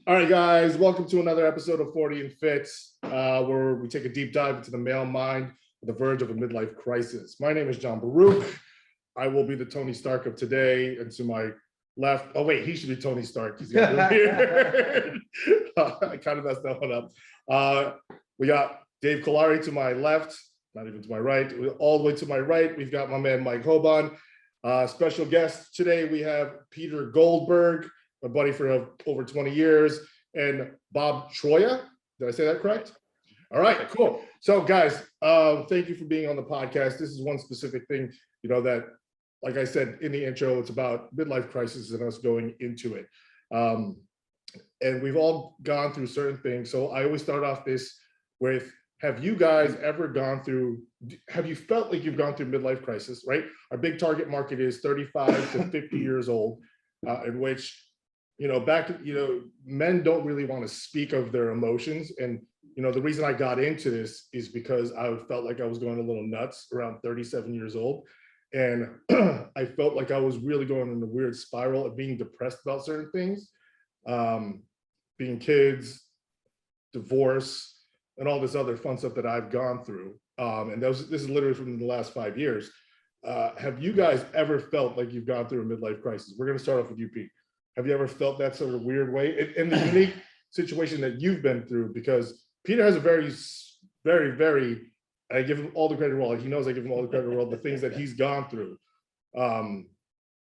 All right, guys, welcome to another episode of 40 and Fit, where we take a deep dive into the male mind on the verge of a midlife crisis. My name is John Baruch. I will be the Tony Stark of today, and to my left, oh wait, he should be Tony Stark. He's got a beard. I kind of messed that one up. We got Dave Kalari to my left, not even to my right, all the way to my right. We've got my man Mike Hoban. Special guest today, we have Peter Goldberg, my buddy for over 20 years, and Bob Troia. Did I say that correct? All right, cool. So guys, thank you for being on the podcast. This is one specific thing, that, like I said in the intro, it's about midlife crisis and us going into it. And we've all gone through certain things. So I always start off this with, have you guys ever have you felt like you've gone through midlife crisis, right? Our big target market is 35 to 50 years old, in which, men don't really want to speak of their emotions. And, the reason I got into this is because I felt like I was going a little nuts around 37 years old. And I felt like I was really going in a weird spiral of being depressed about certain things, being kids, divorce, and all this other fun stuff that I've gone through. And this is literally from the last 5 years. Have you guys ever felt like you've gone through a midlife crisis? We're going to start off with you, Pete. Have you ever felt that sort of weird way in the unique situation that you've been through? Because Peter has a very, very, very, I give him all the credit in the world. He knows I give him all the credit in the world, the things that he's gone through.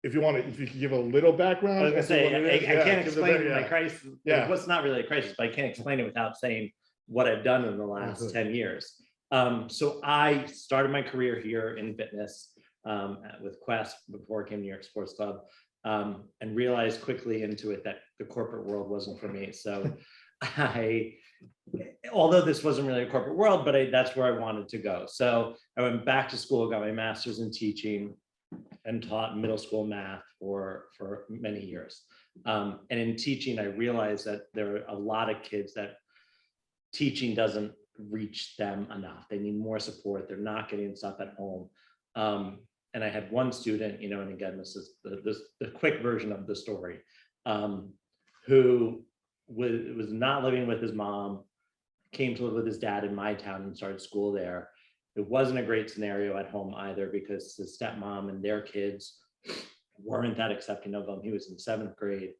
If you could give a little background. I was going to say, I can't explain my crisis. Yeah. What's not really a crisis, but I can't explain it without saying what I've done in the last 10 years. So I started my career here in fitness with Quest before I came to New York Sports Club, and realized quickly into it that the corporate world wasn't for me. So although this wasn't really a corporate world, but that's where I wanted to go. So I went back to school, got my master's in teaching, and taught middle school math for many years. And in teaching, I realized that there are a lot of kids that teaching doesn't reach them enough. They need more support. They're not getting stuff at home. And I had one student, and again, this is the quick version of the story, who was not living with his mom, came to live with his dad in my town and started school there. It wasn't a great scenario at home either, because his stepmom and their kids weren't that accepting of him. He was in 7th grade.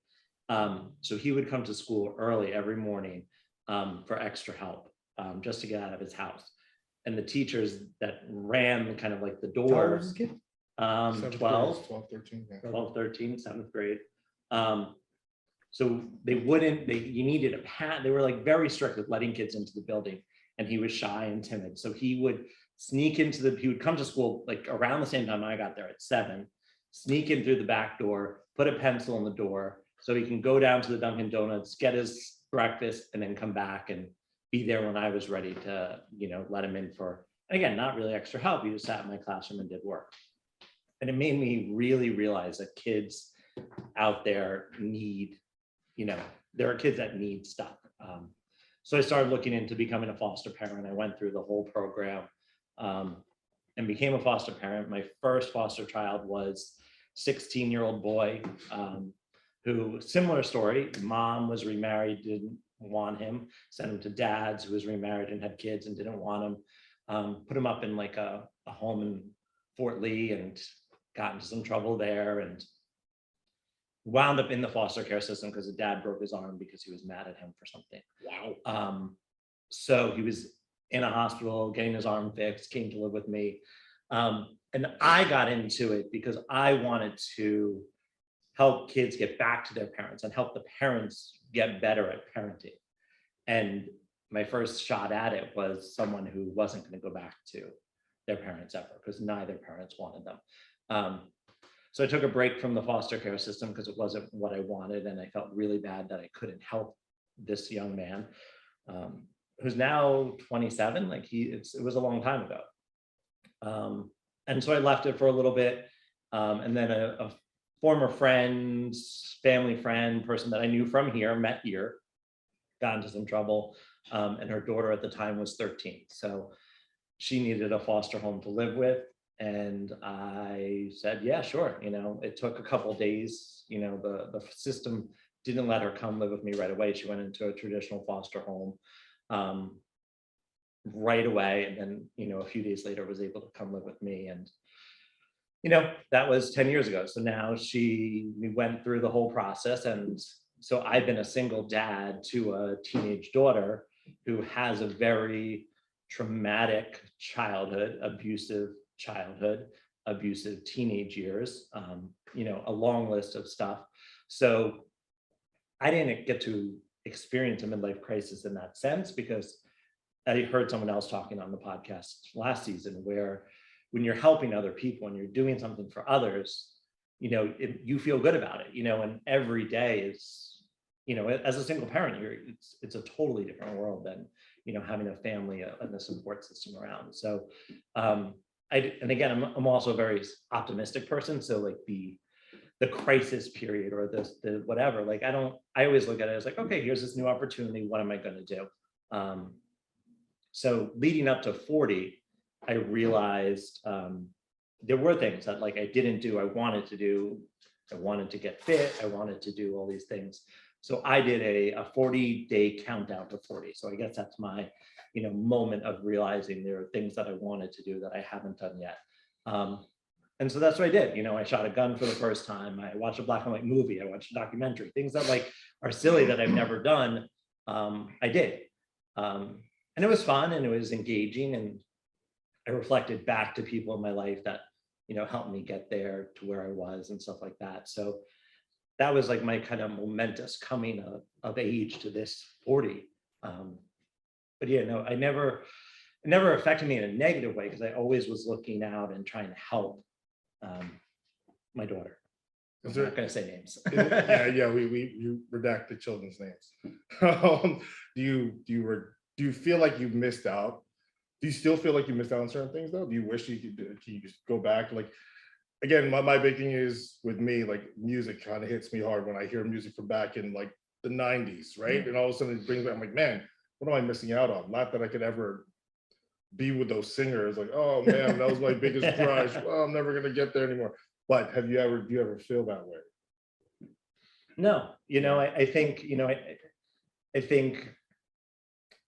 So he would come to school early every morning for extra help, just to get out of his house. And the teachers that ran kind of like the doors, 12, 13, 7th grade. So you needed a pat. They were like very strict with letting kids into the building, and he was shy and timid. So he would he would come to school like around the same time I got there at 7, sneak in through the back door, put a pencil in the door so he can go down to the Dunkin' Donuts, get his breakfast, and then come back and be there when I was ready to, let him in for, again, not really extra help. He just sat in my classroom and did work. And it made me really realize that kids out there need, there are kids that need stuff. So I started looking into becoming a foster parent. I went through the whole program and became a foster parent. My first foster child was 16-year-old boy who, similar story, mom was remarried, didn't want him, sent him to dad's who was remarried and had kids and didn't want him, put him up in like a home in Fort Lee and got into some trouble there and wound up in the foster care system because the dad broke his arm because he was mad at him for something. Wow. So he was in a hospital getting his arm fixed, came to live with me. And I got into it because I wanted to help kids get back to their parents and help the parents get better at parenting. And my first shot at it was someone who wasn't going to go back to their parents ever, because neither parents wanted them. So I took a break from the foster care system because it wasn't what I wanted, and I felt really bad that I couldn't help this young man, who's now 27. Like it was a long time ago. And so I left it for a little bit, and then a former friend, family friend, person that I knew from here, met here, got into some trouble, and her daughter at the time was 13. So she needed a foster home to live with. And I said, yeah, sure. It took a couple of days. The system didn't let her come live with me right away. She went into a traditional foster home right away. And then, a few days later was able to come live with me. And, that was 10 years ago. So now we went through the whole process. And so I've been a single dad to a teenage daughter who has a very traumatic childhood, abusive teenage years, a long list of stuff. So I didn't get to experience a midlife crisis in that sense, because I heard someone else talking on the podcast last season where when you're helping other people and you're doing something for others, you feel good about it, and every day is, as a single parent, it's a totally different world than, having a family and a support system around. So, and again, I'm also a very optimistic person. So like the crisis period or the whatever, like I always look at it as like, okay, here's this new opportunity. What am I going to do? So leading up to 40, I realized there were things that like I didn't do, I wanted to do. I wanted to get fit. I wanted to do all these things. So I did a 40-day countdown to 40. So I guess that's my, moment of realizing there are things that I wanted to do that I haven't done yet. And so that's what I did. I shot a gun for the first time. I watched a black and white movie. I watched a documentary, things that like are silly that I've never done. I did. And it was fun and it was engaging. And I reflected back to people in my life that, helped me get there to where I was and stuff like that. So that was like my kind of momentous coming of age to this 40. But yeah, no, it never affected me in a negative way, because I always was looking out and trying to help my daughter. I'm not going to say names. Yeah, we redact the children's names. Do you feel like you missed out? Do you still feel like you missed out on certain things though? Do you wish you could just go back? Like, again, my big thing is with me, like music kind of hits me hard when I hear music from back in like the 90s, right? And all of a sudden it brings back, I'm like, man, what am I missing out on? Not that I could ever be with those singers, like, oh man, that was my biggest crush. Well, I'm never gonna get there anymore. But do you ever feel that way? No, I think, I think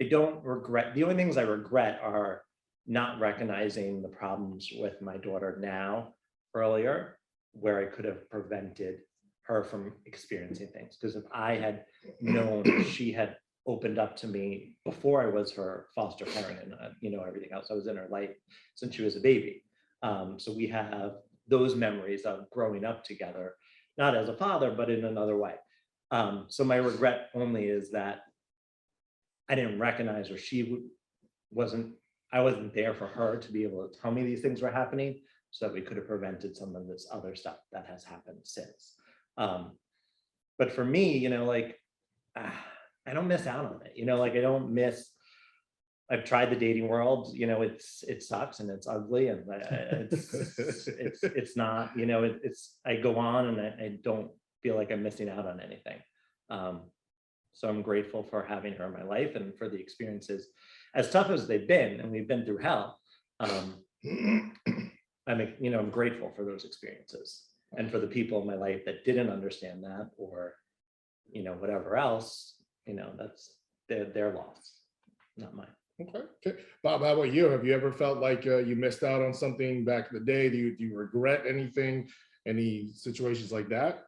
I don't regret. The only things I regret are not recognizing the problems with my daughter now earlier, where I could have prevented her from experiencing things. Because if I had known she had opened up to me before I was her foster parent and everything else, I was in her life since she was a baby. So we have those memories of growing up together, not as a father, but in another way. So my regret only is that I didn't recognize her. I wasn't there for her to be able to tell me these things were happening, so that we could have prevented some of this other stuff that has happened since. But for me, I don't miss out on it. I don't miss. I've tried the dating world. It sucks and it's ugly and it's not. I go on and I don't feel like I'm missing out on anything. So I'm grateful for having her in my life and for the experiences, as tough as they've been, and we've been through hell. I'm grateful for those experiences and for the people in my life that didn't understand that or, whatever else, that's their loss, not mine. Okay. Bob, how about you? Have you ever felt like you missed out on something back in the day? Do you regret anything? Any situations like that?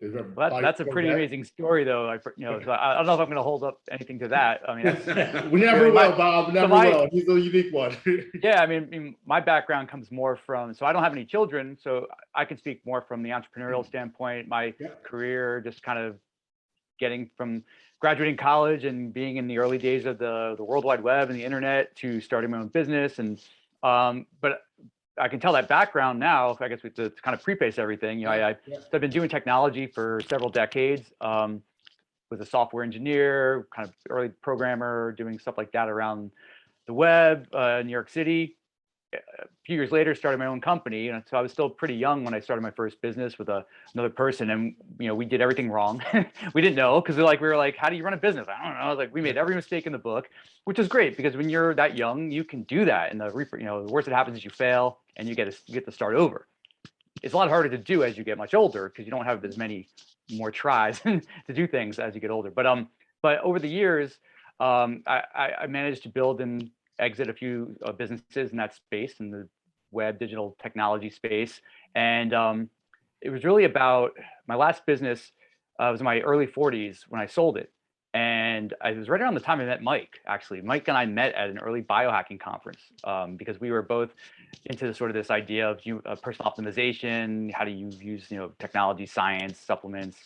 Well, that's a pretty amazing story, though. So I don't know if I'm going to hold up anything to that. I mean, that's, we never will, Bob. Never will. He's a unique one. Yeah, I mean, my background comes more from. So I don't have any children, so I can speak more from the entrepreneurial standpoint. My career, just kind of getting from graduating college and being in the early days of the World Wide Web and the internet to starting my own business, and but I can tell that background now, I guess, to kind of preface everything. So I've been doing technology for several decades. Was a software engineer, kind of early programmer, doing stuff like that around the web, New York City. A few years later, started my own company. And so I was still pretty young when I started my first business with another person. And, we did everything wrong. We didn't know, because we were like, how do you run a business? I don't know. Like, we made every mistake in the book, which is great, because when you're that young, you can do that. And the worst that happens is you fail and you get to start over. it's a lot harder to do as you get much older because you don't have as many more tries to do things as you get older. But over the years, I managed to build and exit a few businesses in that space, in the web digital technology space. And it was really about my last business. Was in my early 40s when I sold it. And I was right around the time I met Mike, actually. Mike and I met at an early biohacking conference because we were both into sort of this idea of personal optimization, how do you use, technology, science, supplements,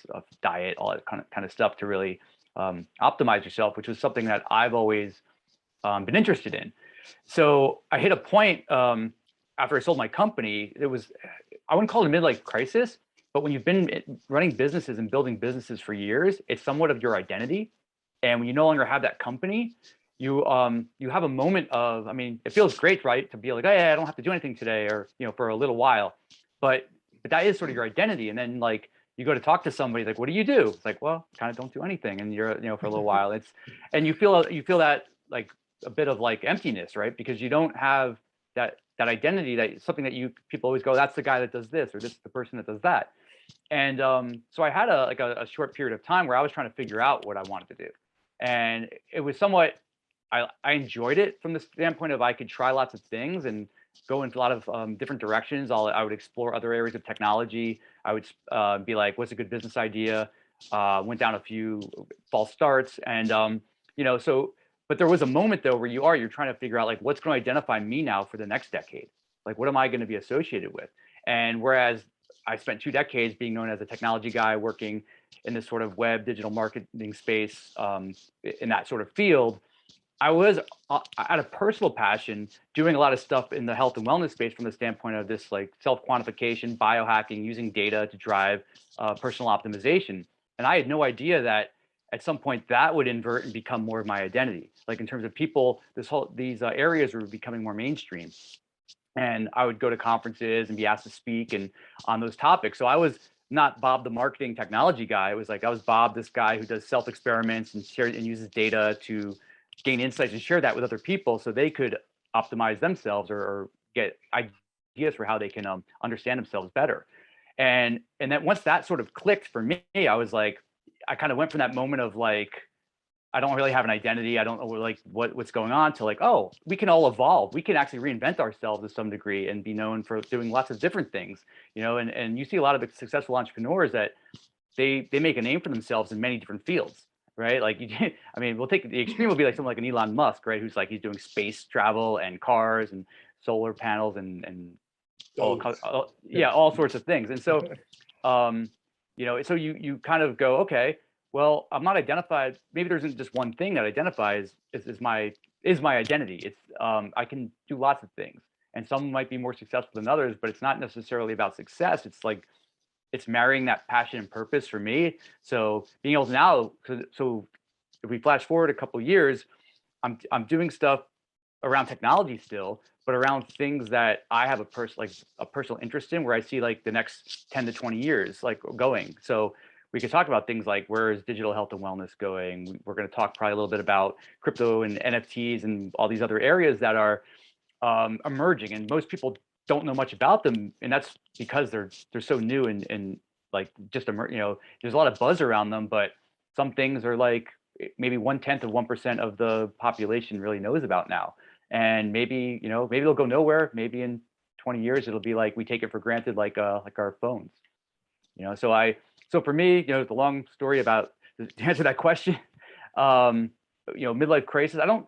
diet, all that kind of stuff to really optimize yourself, which was something that I've always been interested in. So I hit a point after I sold my company. I wouldn't call it a midlife crisis, but when you've been running businesses and building businesses for years, it's somewhat of your identity. And when you no longer have that company, you have a moment of, it feels great, right? To be like, hey, I don't have to do anything today, or, for a little while, but that is sort of your identity. And then like, you go to talk to somebody, like, what do you do? It's like, well, kind of don't do anything. And you're, for a little while, and you feel that like a bit of like emptiness, right? Because you don't have that identity, that something that people always go, that's the guy that does this, or this is the person that does that. And so I had a short period of time where I was trying to figure out what I wanted to do. And it was somewhat, I enjoyed it from the standpoint of I could try lots of things and go into a lot of different directions. I would explore other areas of technology. I would be like, what's a good business idea? Went down a few false starts. And, but there was a moment though, where you're trying to figure out like, what's going to identify me now for the next decade? Like, what am I going to be associated with? And whereas I spent 2 decades being known as a technology guy working in this sort of web digital marketing space, in that sort of field, I was out of personal passion doing a lot of stuff in the health and wellness space from the standpoint of this like self-quantification, biohacking, using data to drive personal optimization. And I had no idea that at some point that would invert and become more of my identity. Like in terms of people, these areas were becoming more mainstream. And I would go to conferences and be asked to speak and on those topics. So I was not Bob, the marketing technology guy. It was like, I was Bob, this guy who does self-experiments and uses data to gain insights and share that with other people so they could optimize themselves or get ideas for how they can understand themselves better. And then once that sort of clicked for me, I was like, I kind of went from that moment of like, I don't really have an identity. I don't know like what's going on, to like, oh, we can all evolve. We can actually reinvent ourselves to some degree and be known for doing lots of different things, and you see a lot of the successful entrepreneurs that they make a name for themselves in many different fields, right? Like we'll take the extreme, will be like someone like an Elon Musk, right? Who's like, he's doing space travel and cars and solar panels and all sorts of things. And so, so you kind of go, okay, well, I'm not identified. Maybe there isn't just one thing that identifies is my identity. It's I can do lots of things, and some might be more successful than others, but it's not necessarily about success. It's like it's marrying that passion and purpose for me. So being able to now, so if we flash forward a couple of years, I'm doing stuff around technology still, but around things that I have a personal interest in, where I see like the next 10 to 20 years like going. So we could talk about things like, where is digital health and wellness going? We're going to talk probably a little bit about crypto and NFTs and all these other areas that are emerging, and most people don't know much about them, and that's because they're so new and like just there's a lot of buzz around them, but some things are like maybe 1/10 of 1% of the population really knows about now, and maybe they'll go nowhere. Maybe in 20 years it'll be like we take it for granted, like our phones. So for me, the long story about to answer that question, midlife crisis. I don't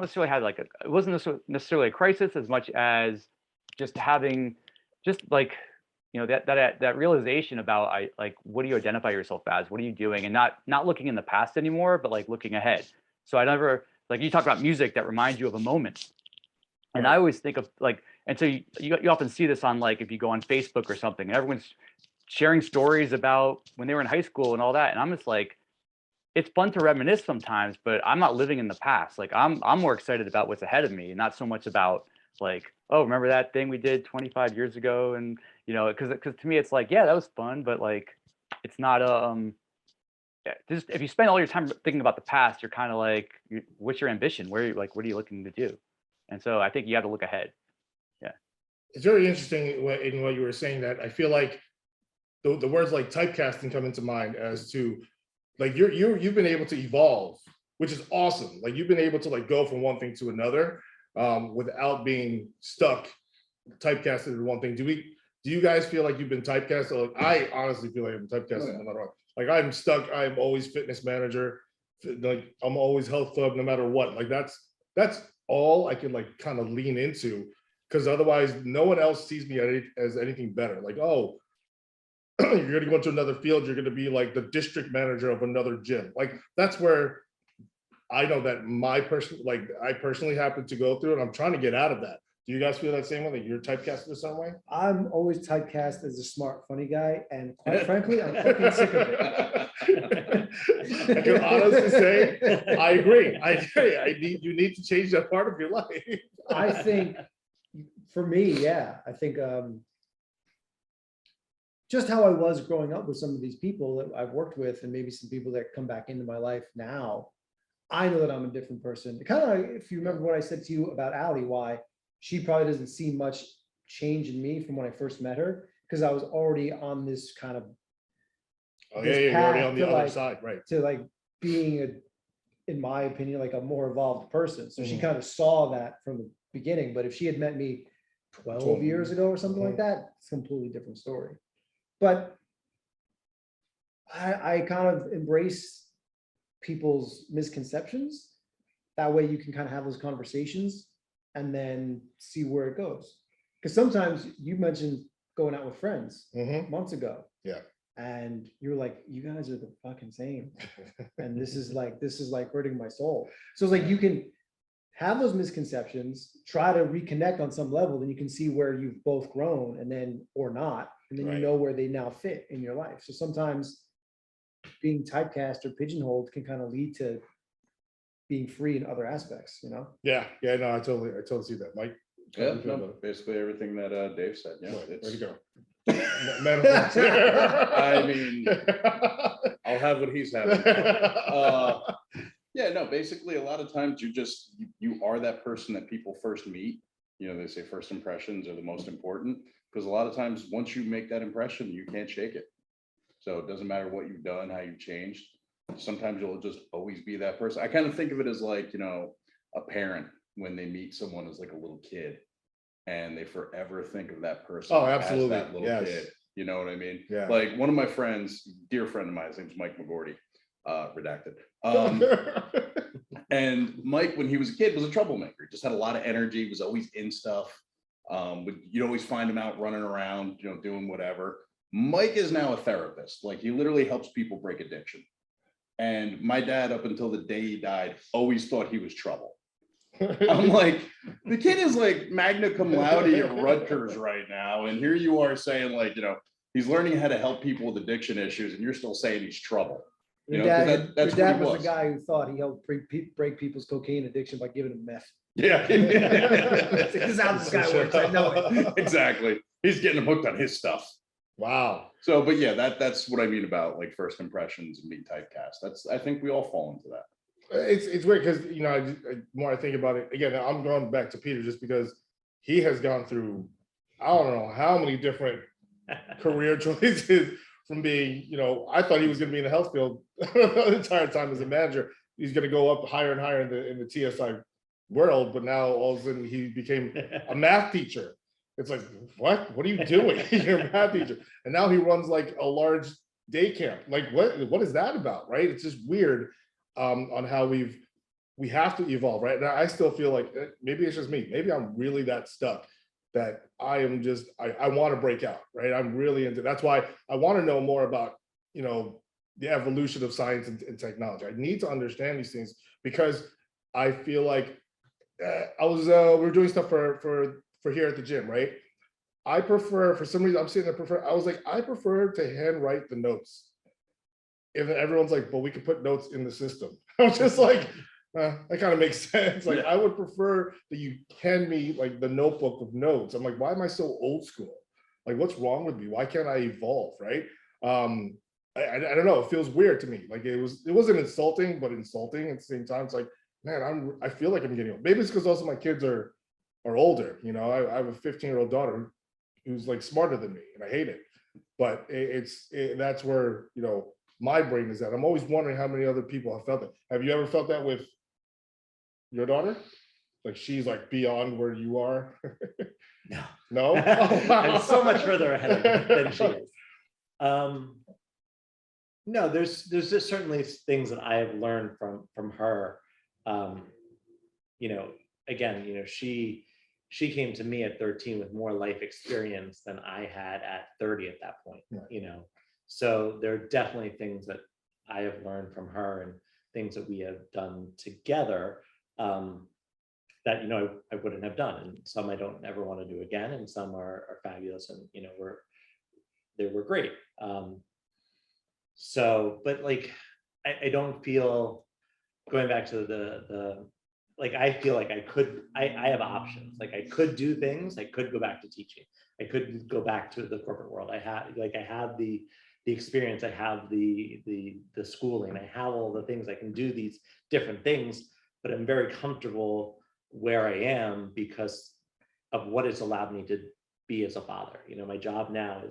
necessarily have it wasn't necessarily a crisis as much as just having that realization about what do you identify yourself as? What are you doing? And not looking in the past anymore, but like looking ahead. So I never, like you talk about music that reminds you of a moment. And I always think of and so you often see this on if you go on Facebook or something, and everyone's sharing stories about when they were in high school and all that. And I'm just like, it's fun to reminisce sometimes, but I'm not living in the past. Like I'm more excited about what's ahead of me, and not so much about oh, remember that thing we did 25 years ago? And, because to me, it's like, yeah, that was fun, but it's not, just if you spend all your time thinking about the past, you're kind of what's your ambition? What are you looking to do? And so I think you have to look ahead. Yeah. it's very interesting in what you were saying, that I feel like the words like typecasting come into mind as to like you've been able to evolve, which is awesome. Like you've been able to like go from one thing to another without being stuck typecasted in one thing. Do you guys feel like you've been typecasted? Like I honestly feel like I'm typecasted no matter what. Like I'm stuck. I'm always fitness manager. Like I'm always health club, no matter what. Like that's all I can like kind of lean into, because otherwise no one else sees me as anything better. Like, oh, you're gonna go into another field. You're gonna be like the district manager of another gym. Like that's where I know that I personally happen to go through, and I'm trying to get out of that. Do you guys feel that same way, that you're typecasted the same way? I'm always typecast as a smart, funny guy, and quite frankly, I'm fucking sick of it. I can honestly say, I agree. You need to change that part of your life. I think, for me, yeah, I think just how I was growing up with some of these people that I've worked with, and maybe some people that come back into my life now, I know that I'm a different person. Kind of, if you remember what I said to you about Allie, why she probably doesn't see much change in me from when I first met her, because I was already on this kind of You're already on the other side, right? To like being in my opinion, like a more evolved person. So she kind of saw that from the beginning. But if she had met me 12 years ago or something like that, it's a completely different story. But I kind of embrace people's misconceptions. That way you can kind of have those conversations and then see where it goes. Because sometimes you mentioned going out with friends months ago. Yeah. And you're like, you guys are the fucking same. And this is like hurting my soul. So it's like you can have those misconceptions, try to reconnect on some level, then you can see where you've both grown and then or not. And then you know where they now fit in your life. So sometimes being typecast or pigeonholed can kind of lead to being free in other aspects, you know? Yeah, no, I totally see that, Mike. Yeah, no, basically everything that Dave said. Yeah, There you go. I mean, I'll have what he's having. Yeah, no, basically a lot of times you are that person that people first meet. You know, they say first impressions are the most important, because a lot of times once you make that impression, you can't shake it. So it doesn't matter what you've done, how you've changed. Sometimes you'll just always be that person. I kind of think of it as like, you know, a parent when they meet someone as like a little kid, and they forever think of that person. Oh, absolutely. As that little kid. You know what I mean? Yeah. Like one of my friends, dear friend of mine, his name's Mike McGordy, redacted. And Mike, when he was a kid, was a troublemaker. Just had a lot of energy, was always in stuff. You'd always find him out running around, you know, doing whatever. Mike is now a therapist. Like he literally helps people break addiction. And my dad, up until the day he died, always thought he was trouble. I'm like, the kid is like magna cum laude at Rutgers right now. And here you are saying like, you know, he's learning how to help people with addiction issues, and you're still saying he's trouble. You know, your dad was the guy who thought he helped break people's cocaine addiction by giving them meth. Yeah. This is how this guy works. I know it. Exactly. He's getting them hooked on his stuff. Wow. So, but yeah, that's what I mean about like first impressions and being typecast. I think we all fall into that. It's weird because, you know, the more I think about it, again, I'm going back to Peter just because he has gone through, I don't know how many different career choices, from being, you know, I thought he was going to be in the health field the entire time as a manager. He's going to go up higher and higher in the TSI world, but now all of a sudden he became a math teacher. It's like, what are you doing? You're a math teacher. And now he runs like a large day camp. Like, what is that about, right? It's just weird on how we have to evolve, right? And I still feel like maybe it's just me. Maybe I'm really that stuck that I am just, I want to break out, right? I'm really into, that's why I want to know more about, you know, the evolution of science and technology. I need to understand these things because I feel like we were doing stuff for here at the gym, right? I prefer, for some reason, I'm saying I was like, I prefer to handwrite the notes. And then everyone's like, but we can put notes in the system. I was just like, that kind of makes sense. Like, I would prefer that you hand me like the notebook of notes. I'm like, why am I so old school? Like, what's wrong with me? Why can't I evolve, right? I don't know. It feels weird to me. Like it wasn't insulting, but insulting at the same time. It's like, man, I feel like I'm getting old. Maybe it's because also my kids are or older. You know, I have a 15-year-old daughter who's like smarter than me, and I hate it. But that's where, you know, my brain is at. I'm always wondering how many other people have felt that. Have you ever felt that with your daughter? Like she's like beyond where you are? No. No? I'm so much further ahead of her than she is. No, there's just certainly things that I have learned from her. You know, again, you know, she came to me at 13 with more life experience than I had at 30 at that point. Right. You know, so there are definitely things that I have learned from her and things that we have done together that, you know, I wouldn't have done, and some I don't ever want to do again, and some are fabulous, and you know, they were great. So, but like, I don't feel, going back to the like, I feel like I have options. Like I could do things, I could go back to teaching, I could go back to the corporate world. I have the experience, I have the schooling, I have all the things, I can do these different things, but I'm very comfortable where I am because of what it's allowed me to be as a father. You know, my job now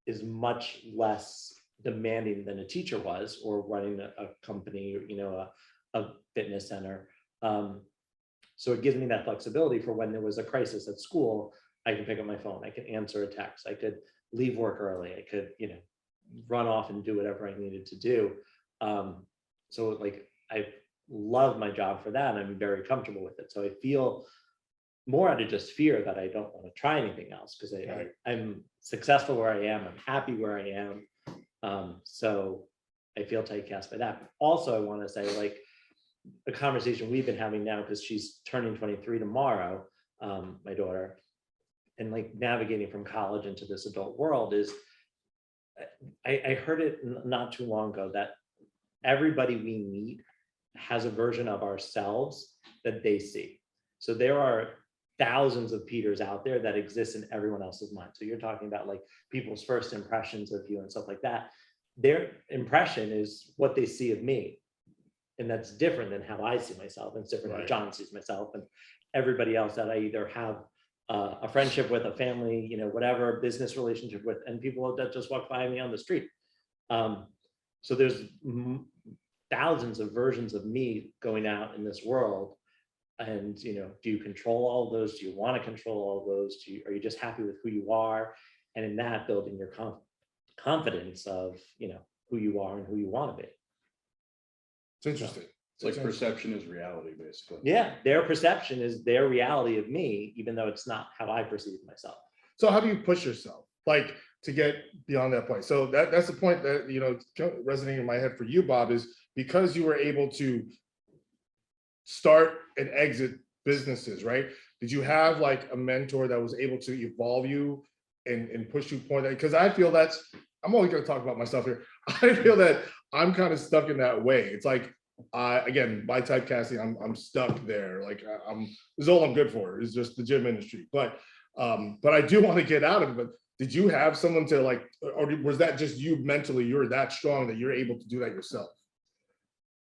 is much less demanding than a teacher was, or running a company, or, you know, a fitness center. So it gives me that flexibility for when there was a crisis at school, I can pick up my phone, I can answer a text, I could leave work early, I could, you know, run off and do whatever I needed to do. So like, I love my job for that, and I'm very comfortable with it. So I feel more out of just fear that I don't want to try anything else, because I'm successful where I am, I'm happy where I am. So I feel typecast by that. But also, I want to say, like, the conversation we've been having now, because she's turning 23 tomorrow, my daughter, and like navigating from college into this adult world is, I heard it not too long ago that everybody we meet has a version of ourselves that they see. So there are thousands of Peters out there that exist in everyone else's mind. So you're talking about like people's first impressions of you and stuff like that. Their impression is what they see of me. And that's different than how I see myself. And it's different than John sees myself and everybody else that I either have a friendship with, a family, you know, whatever, business relationship with, and people that just walk by me on the street. So there's thousands of versions of me going out in this world. And, you know, do you control all those? Do you want to control all those? Are you just happy with who you are? And in that, building your confidence of, you know, who you are and who you want to be. It's interesting. It's like perception is reality, basically. Yeah, their perception is their reality of me, even though it's not how I perceive myself. So how do you push yourself, like, to get beyond that point? So that's the point that, you know, resonating in my head for you, Bob, is because you were able to start and exit businesses, right? Did you have like a mentor that was able to evolve you and push you point? Because I feel I'm only going to talk about myself here. I feel that I'm kind of stuck in that way. It's like, again, my typecasting, I'm stuck there. Like this is all I'm good for, is just the gym industry. But I do want to get out of it. But did you have someone to like, or was that just you mentally, you're that strong that you're able to do that yourself?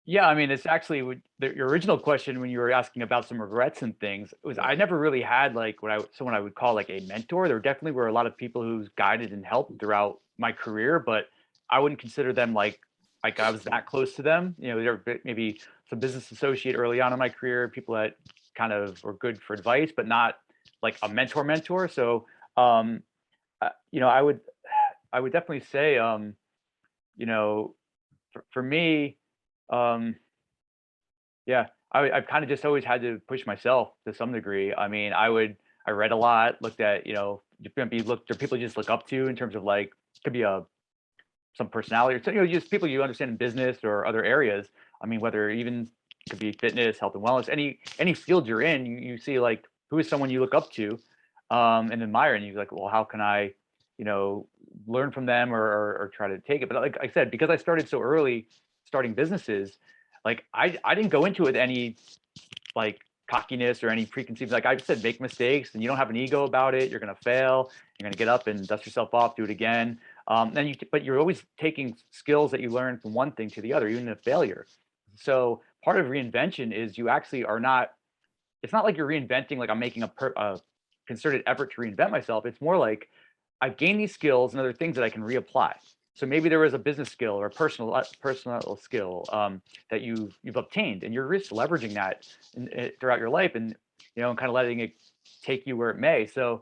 Yeah, I mean, it's actually your original question when you were asking about some regrets and things. It was, I never really had like someone I would call like a mentor. There definitely were a lot of people who's guided and helped throughout my career, but I wouldn't consider them like I was that close to them. You know, there were maybe some business associate early on in my career, people that kind of were good for advice, but not like a mentor. So, you know, I would definitely say, you know, for me, yeah, I've kind of just always had to push myself to some degree. I mean, I read a lot, looked at, you know, there people you just look up to in terms of like, could be some personality, or, you know, just people you understand in business or other areas. I mean, whether even could be fitness, health and wellness, any field you're in, you see like, who is someone you look up to, and admire, and you're like, well, how can I, you know, learn from them or try to take it? But like I said, because I started so early, starting businesses, like I didn't go into it with any like cockiness or any preconceived, like I said, make mistakes and you don't have an ego about it. You're going to fail. You're going to get up and dust yourself off, do it again. But you're always taking skills that you learn from one thing to the other, even a failure. So part of reinvention is you actually are not it's not like you're reinventing, like I'm making a concerted effort to reinvent myself. It's more like I've gained these skills and other things that I can reapply. So maybe there was a business skill or a personal skill that you've obtained, and you're just leveraging that throughout your life, and kind of letting it take you where it may. So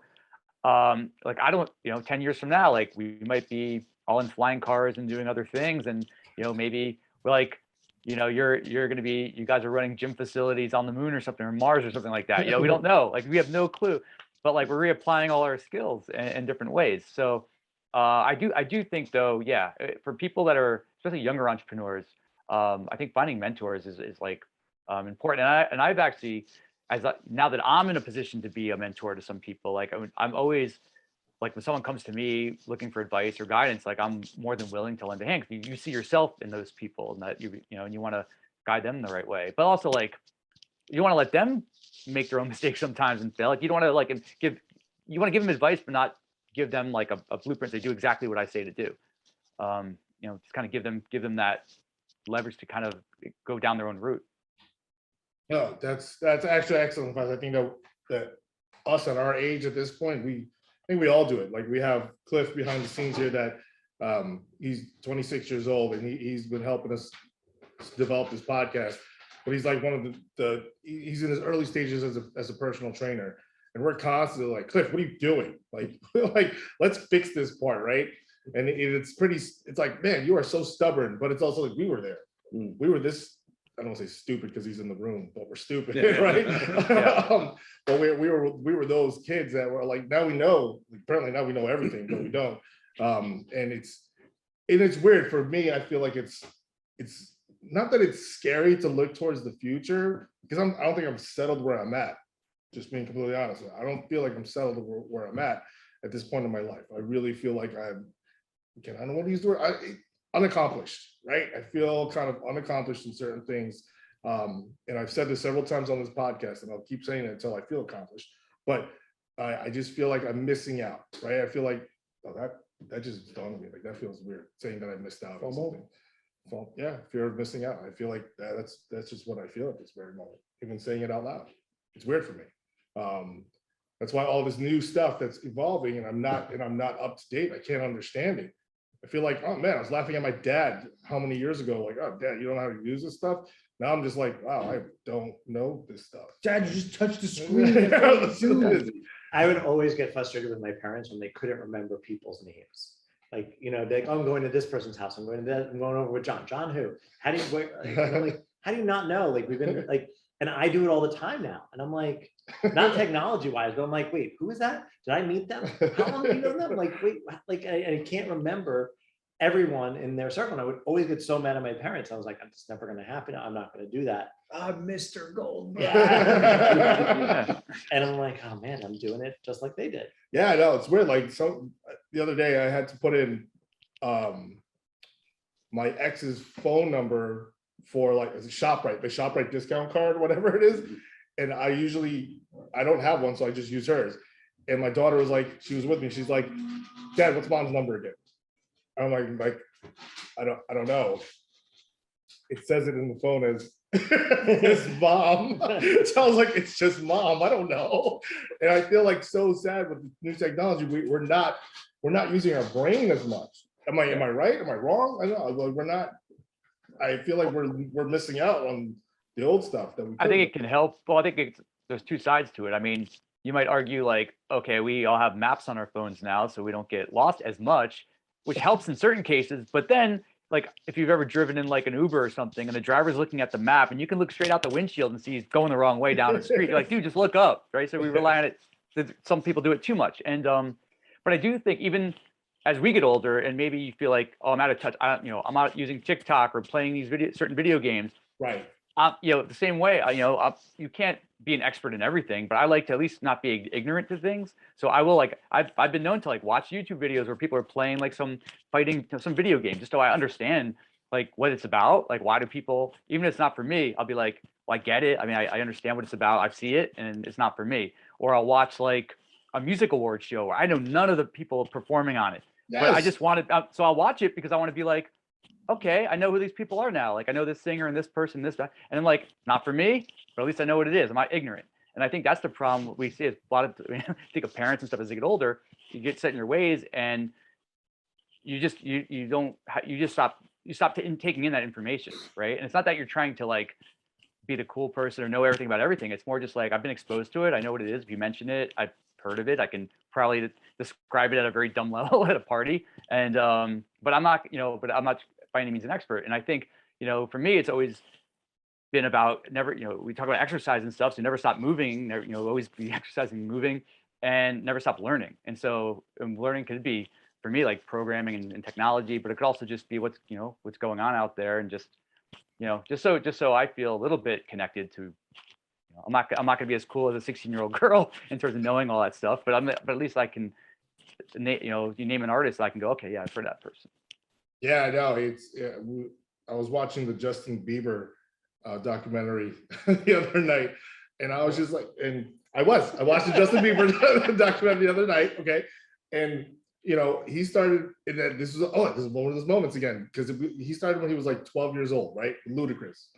like I don't, 10 years from now, like we might be all in flying cars and doing other things, and maybe we're like, you're going to be, you guys are running gym facilities on the moon or something, or Mars or something like that. We don't know, like we have no clue, but like we're reapplying all our skills in different ways. So I do think though, yeah, for people that are especially younger entrepreneurs, I think finding mentors is like important. And I've actually, now that I'm in a position to be a mentor to some people, like I'm always like, when someone comes to me looking for advice or guidance, like I'm more than willing to lend a hand. You see yourself in those people, and that and you want to guide them the right way, but also like you want to let them make their own mistakes sometimes and fail. Like you don't want to like you want to give them advice, but not give them like a blueprint. They do exactly what I say to do. Just kind of give them that leverage to kind of go down their own route. No, that's actually excellent advice. I think that us at our age at this point, I think we all do it. Like we have Cliff behind the scenes here that he's 26 years old, and he's been helping us develop this podcast. But he's like one of he's in his early stages as a personal trainer, and we're constantly like, Cliff, what are you doing? Like, let's fix this part, right? And it's like, man, you are so stubborn, but it's also like we were there. We were this. I don't want to say stupid because he's in the room, but we're stupid, right? Yeah. But we were those kids that were like, now we know. Apparently now we know everything, but we don't. And it's weird for me. I feel like it's not that it's scary to look towards the future, because I don't think I'm settled where I'm at. Just being completely honest, I don't feel like I'm settled where I'm at this point in my life. I really feel like I don't want to use the word unaccomplished, right? I feel kind of unaccomplished in certain things. And I've said this several times on this podcast, and I'll keep saying it until I feel accomplished. But I just feel like I'm missing out, right? I feel like, oh, that just dawned on me. Like that feels weird, saying that I missed out on something. Well, yeah, fear of missing out. I feel like that's just what I feel at this very moment. Even saying it out loud, it's weird for me. That's why all this new stuff that's evolving, and I'm not up to date. I can't understand it. I feel like, oh man, I was laughing at my dad how many years ago, like, oh dad, you don't know how to use this stuff. Now I'm just like, wow, I don't know this stuff. Dad, you just touched the screen. I would always get frustrated with my parents when they couldn't remember people's names. Like, they're like, oh, I'm going to this person's house. I'm going over with John. John who? How do you how do you not know? Like we've been like, and I do it all the time now. And I'm like, not technology wise, but I'm like, wait, who is that? Did I meet them? How long do you know them? Like, wait, like I can't remember everyone in their circle. And I would always get so mad at my parents. I was like, it's never going to happen. I'm not going to do that. Mr. Goldberg. Yeah. And I'm like, oh man, I'm doing it just like they did. Yeah, no, it's weird. Like, so the other day I had to put in my ex's phone number for like the ShopRite discount card, whatever it is. And I don't have one, so I just use hers. And my daughter was like, she was with me. She's like, Dad, what's mom's number again? I'm like, I don't know. It says it in the phone as it's mom. So I was like, it's just mom. I don't know. And I feel like so sad with new technology. We're not using our brain as much. Am I right? Am I wrong? I don't know. We're not. I feel like we're missing out on the old stuff that we. I think it can help. Well, I think there's two sides to it. I mean, you might argue like, okay, we all have maps on our phones now, so we don't get lost as much, which helps in certain cases. But then, like, if you've ever driven in like an Uber or something, and the driver's looking at the map, and you can look straight out the windshield and see he's going the wrong way down the street. You're like, dude, just look up, right? So we rely on it. Some people do it too much, and but I do think even as we get older, and maybe you feel like, oh, I'm out of touch. I'm out using TikTok or playing these certain video games. Right. The same way, you can't be an expert in everything, but I like to at least not be ignorant to things. So I will I've been known to like watch YouTube videos where people are playing like some video game, just so I understand like what it's about. Like, why do people, even if it's not for me, I'll be like, well, I get it. I mean, I understand what it's about. I see it, and it's not for me. Or I'll watch like a music award show where I know none of the people performing on it. Yes. But I just wanted, so I'll watch it because I want to be like, okay, I know who these people are now. Like, I know this singer and this person, and I'm like, not for me, but at least I know what it is. I'm not ignorant. And I think that's the problem we see. Is a lot of think of parents and stuff as they get older, you get set in your ways, and you just stop taking in that information, right? And it's not that you're trying to like be the cool person or know everything about everything. It's more just like I've been exposed to it. I know what it is. If you mention it, I've heard of it. I can probably describe it at a very dumb level at a party. And but I'm not, by any means an expert. And I think, for me, it's always been about never, we talk about exercise and stuff, so never stop moving, never, always be exercising and moving, and never stop learning. And so learning could be for me like programming and technology, but it could also just be what's going on out there, and just just so I feel a little bit connected to. I'm not going to be as cool as a 16-year-old girl in terms of knowing all that stuff, but at least I can, you name an artist, I can go, okay, yeah, I've heard that person. Yeah, no, I was watching the Justin Bieber documentary the other night, and I was just like, I watched the Justin Bieber documentary the other night, okay, and he started, and then this is one of those moments again, because he started when he was like 12 years old, right? Ludicrous.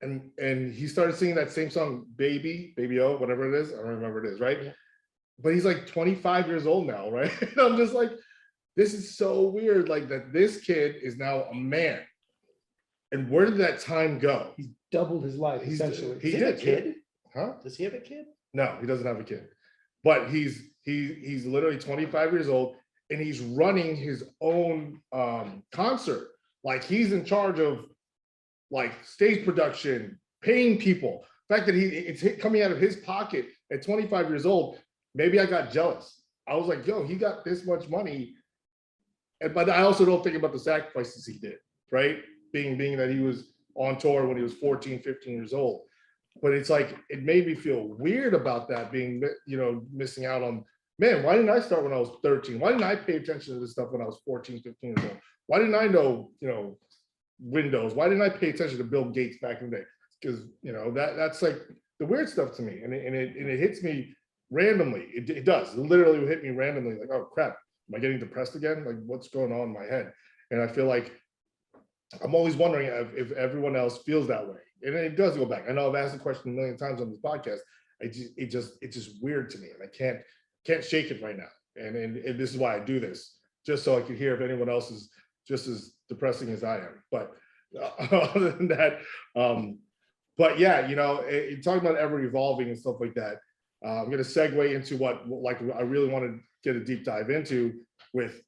And he started singing that same song, Baby O, whatever it is. I don't remember what it is, right? Yeah. But he's like 25 years old now, right? And I'm just like, this is so weird, like that this kid is now a man. And where did that time go? He's doubled his life, essentially. He did. Kid? Huh? Does he have a kid? No, he doesn't have a kid. But he's literally 25 years old, and he's running his own concert. Like he's in charge of like stage production, paying people. The fact that it's coming out of his pocket at 25 years old, maybe I got jealous. I was like, yo, he got this much money. But I also don't think about the sacrifices he did, right? Being that he was on tour when he was 14, 15 years old. But it's like, it made me feel weird about that, being, missing out on, man, why didn't I start when I was 13? Why didn't I pay attention to this stuff when I was 14, 15 years old? Why didn't I know, Windows? Why didn't I pay attention to Bill Gates back in the day? Because that's like the weird stuff to me, and it hits me randomly. It does. It literally hit me randomly. Like, oh crap, am I getting depressed again? Like, what's going on in my head? And I feel like I'm always wondering if everyone else feels that way. And it does go back. I know I've asked the question a million times on this podcast. It's just weird to me, and I can't shake it right now. And this is why I do this, just so I can hear if anyone else is just as depressing as I am. But other than that, but yeah, talking about ever evolving and stuff like that, I'm going to segue into what I really want to get a deep dive into with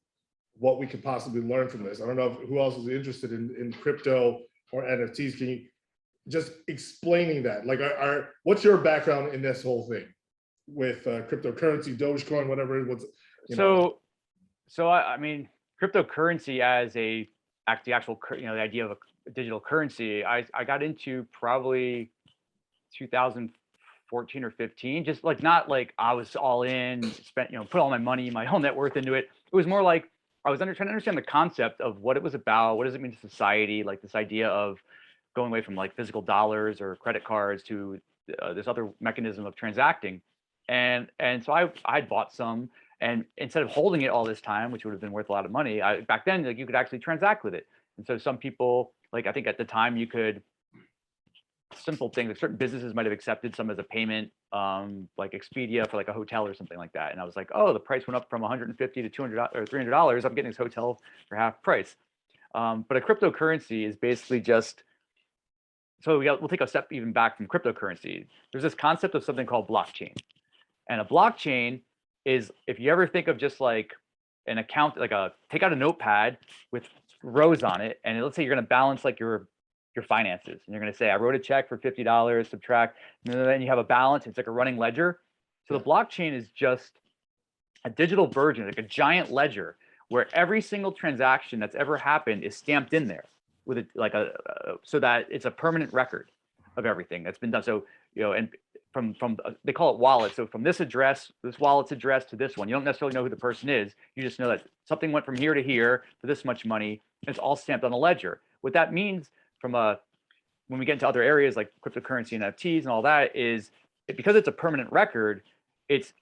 what we could possibly learn from this. I don't know who else is interested in crypto or NFTs. Can you just explaining that? Like, what's your background in this whole thing with cryptocurrency, Dogecoin, whatever it was? So I mean, cryptocurrency as the actual, the idea of a digital currency, I got into probably 2014 or 15, just like, not like I was all in, spent, put all my money, my whole net worth into it. It was more like I was trying to understand the concept of what it was about. What does it mean to society? Like this idea of going away from like physical dollars or credit cards to this other mechanism of transacting. And so I had bought some, and instead of holding it all this time, which would have been worth a lot of money, back then, like, you could actually transact with it. And so some people, like, I think at the time you could, simple things, like certain businesses might have accepted some as a payment, like Expedia for like a hotel or something like that. And I was like, oh, the price went up from $150 to $200 or $300. I'm getting this hotel for half price. But a cryptocurrency is basically just, so we'll take a step even back from cryptocurrency. There's this concept of something called blockchain. And a blockchain is, if you ever think of just like an account, like take out a notepad with rows on it, and let's say you're going to balance like your finances, and you're going to say, I wrote a check for $50, subtract, and then you have a balance. It's like a running ledger. So the blockchain is just a digital version, like a giant ledger, where every single transaction that's ever happened is stamped in there with it, like so that it's a permanent record of everything that's been done. So, and from they call it wallet. So from this address, this wallet's address to this one, you don't necessarily know who the person is. You just know that something went from here to here for this much money, and it's all stamped on a ledger. What that means when we get into other areas like cryptocurrency and NFTs and all that is, because it's a permanent record, it's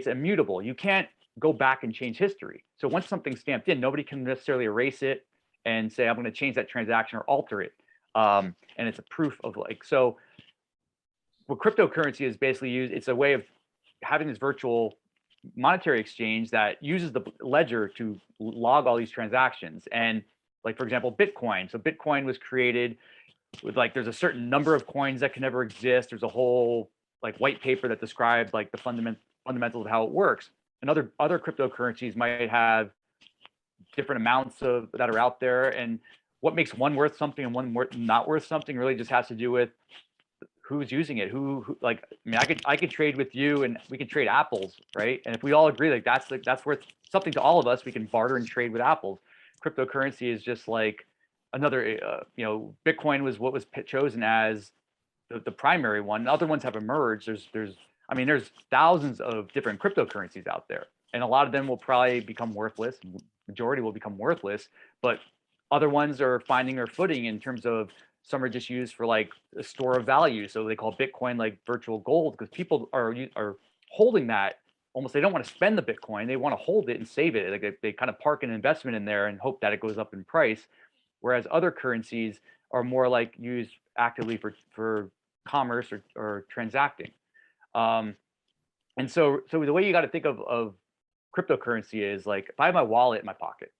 immutable. You can't go back and change history. So once something's stamped in, nobody can necessarily erase it and say, I'm going to change that transaction or alter it. And it's a proof of like, so what cryptocurrency is basically used, it's a way of having this virtual monetary exchange that uses the ledger to log all these transactions. And like, for example, Bitcoin. So Bitcoin was created with like, there's a certain number of coins that can never exist. There's a whole like white paper that described like the fundamentals of how it works. And other cryptocurrencies might have different amounts of that are out there. And what makes one worth something and one not worth something really just has to do with who's using it, who like, I mean, I could trade with you and we could trade apples, right? And if we all agree like that's worth something to all of us, we can barter and trade with apples. Cryptocurrency is just like another, you know, Bitcoin was what was chosen as the primary one. Other ones have emerged. I mean, there's thousands of different cryptocurrencies out there, and a lot of them will probably become worthless. Majority will become worthless, but other ones are finding their footing in terms of some are just used for like a store of value. So they call Bitcoin like virtual gold because people are holding that almost. They don't want to spend the Bitcoin. They want to hold it and save it. Like they kind of park an investment in there and hope that it goes up in price. Whereas other currencies are more like used actively for commerce or transacting. And so the way you got to think of cryptocurrency is like, if I have my wallet in my pocket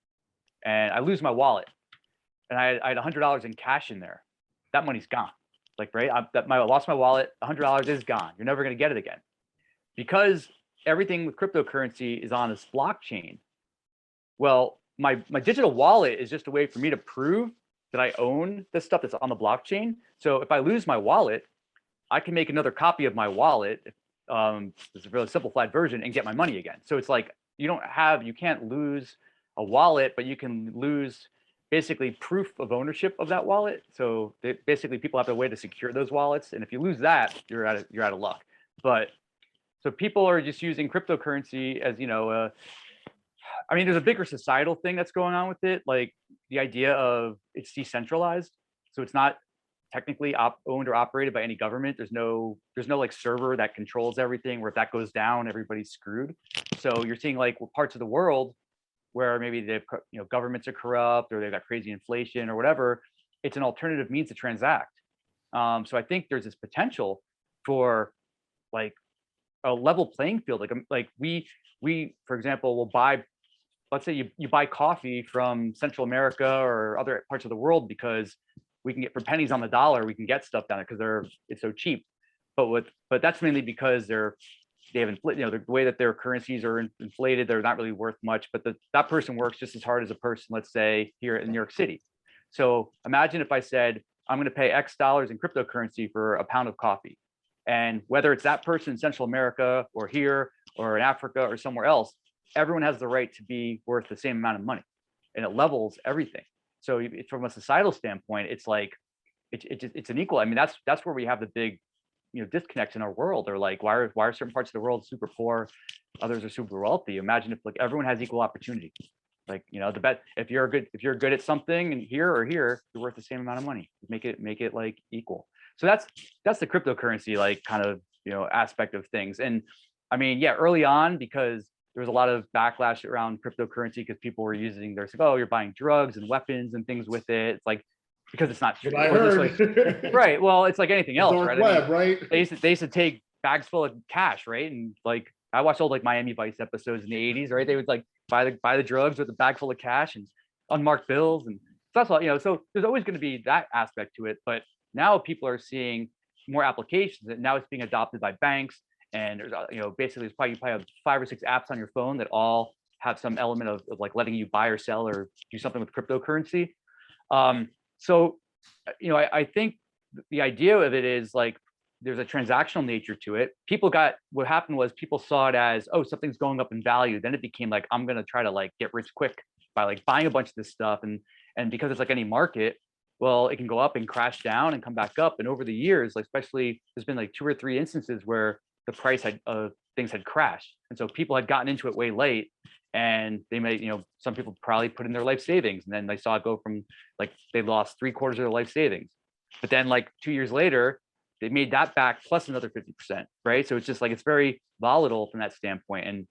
and I lose my wallet and I had $100 in cash in there, that money's gone. Like, right, I lost my wallet, $100 is gone. You're never going to get it again. Because everything with cryptocurrency is on this blockchain. Well, my digital wallet is just a way for me to prove that I own the stuff that's on the blockchain. So if I lose my wallet, I can make another copy of my wallet. It's a really simplified version and get my money again. So it's like, you can't lose a wallet, but you can lose basically proof of ownership of that wallet. So basically people have a way to secure those wallets. And if you lose that, you're out of luck. But so people are just using cryptocurrency as, you know, I mean, there's a bigger societal thing that's going on with it. Like the idea of it's decentralized. So it's not technically owned or operated by any government. There's no like server that controls everything, where if that goes down, everybody's screwed. So you're seeing like parts of the world where maybe governments are corrupt or they've got crazy inflation or whatever. It's an alternative means to transact. So I think there's this potential for like a level playing field. Like we for example will buy, let's say you buy coffee from Central America or other parts of the world because we can get for pennies on the dollar, we can get stuff down there because it's so cheap. But that's mainly because they have inflated, the way that their currencies are inflated, they're not really worth much, but that person works just as hard as a person, let's say here in New York City. So imagine if I said, I'm going to pay X dollars in cryptocurrency for a pound of coffee. And whether it's that person in Central America or here or in Africa or somewhere else, everyone has the right to be worth the same amount of money, and it levels everything. So from a societal standpoint, it's like, it's an equal. I mean, that's where we have the big, disconnects in our world. Or like, why are certain parts of the world super poor, others are super wealthy? Imagine if like everyone has equal opportunity. Like, the bet, if you're good at something and here or here, you're worth the same amount of money. Make it like equal. So that's the cryptocurrency like kind of aspect of things. And I mean, yeah, early on, because there was a lot of backlash around cryptocurrency because people were using their, oh, you're buying drugs and weapons and things with it. It's like, because it's not true. What I heard. Like, right. Well, it's like anything else, Dark right? web, right? They used to take bags full of cash, right? And like, I watched old like Miami Vice episodes in the 80s, right? They would like buy the drugs with a bag full of cash and unmarked bills. And so that's all, so there's always going to be that aspect to it. But now people are seeing more applications, and now it's being adopted by banks. And there's, basically you probably have 5 or 6 apps on your phone that all have some element of like letting you buy or sell or do something with cryptocurrency. So, I think the idea of it is like, there's a transactional nature to it. What happened was people saw it as, oh, something's going up in value. Then it became like, I'm going to try to like get rich quick by like buying a bunch of this stuff. And because it's like any market, well, it can go up and crash down and come back up. And over the years, like especially there's been like 2 or 3 instances where the price things had crashed. And so people had gotten into it way late, and they may, some people probably put in their life savings, and then they saw it go from like, they lost 3/4 of their life savings. But then like 2 years later, they made that back plus another 50%, right? So it's just like, it's very volatile from that standpoint. And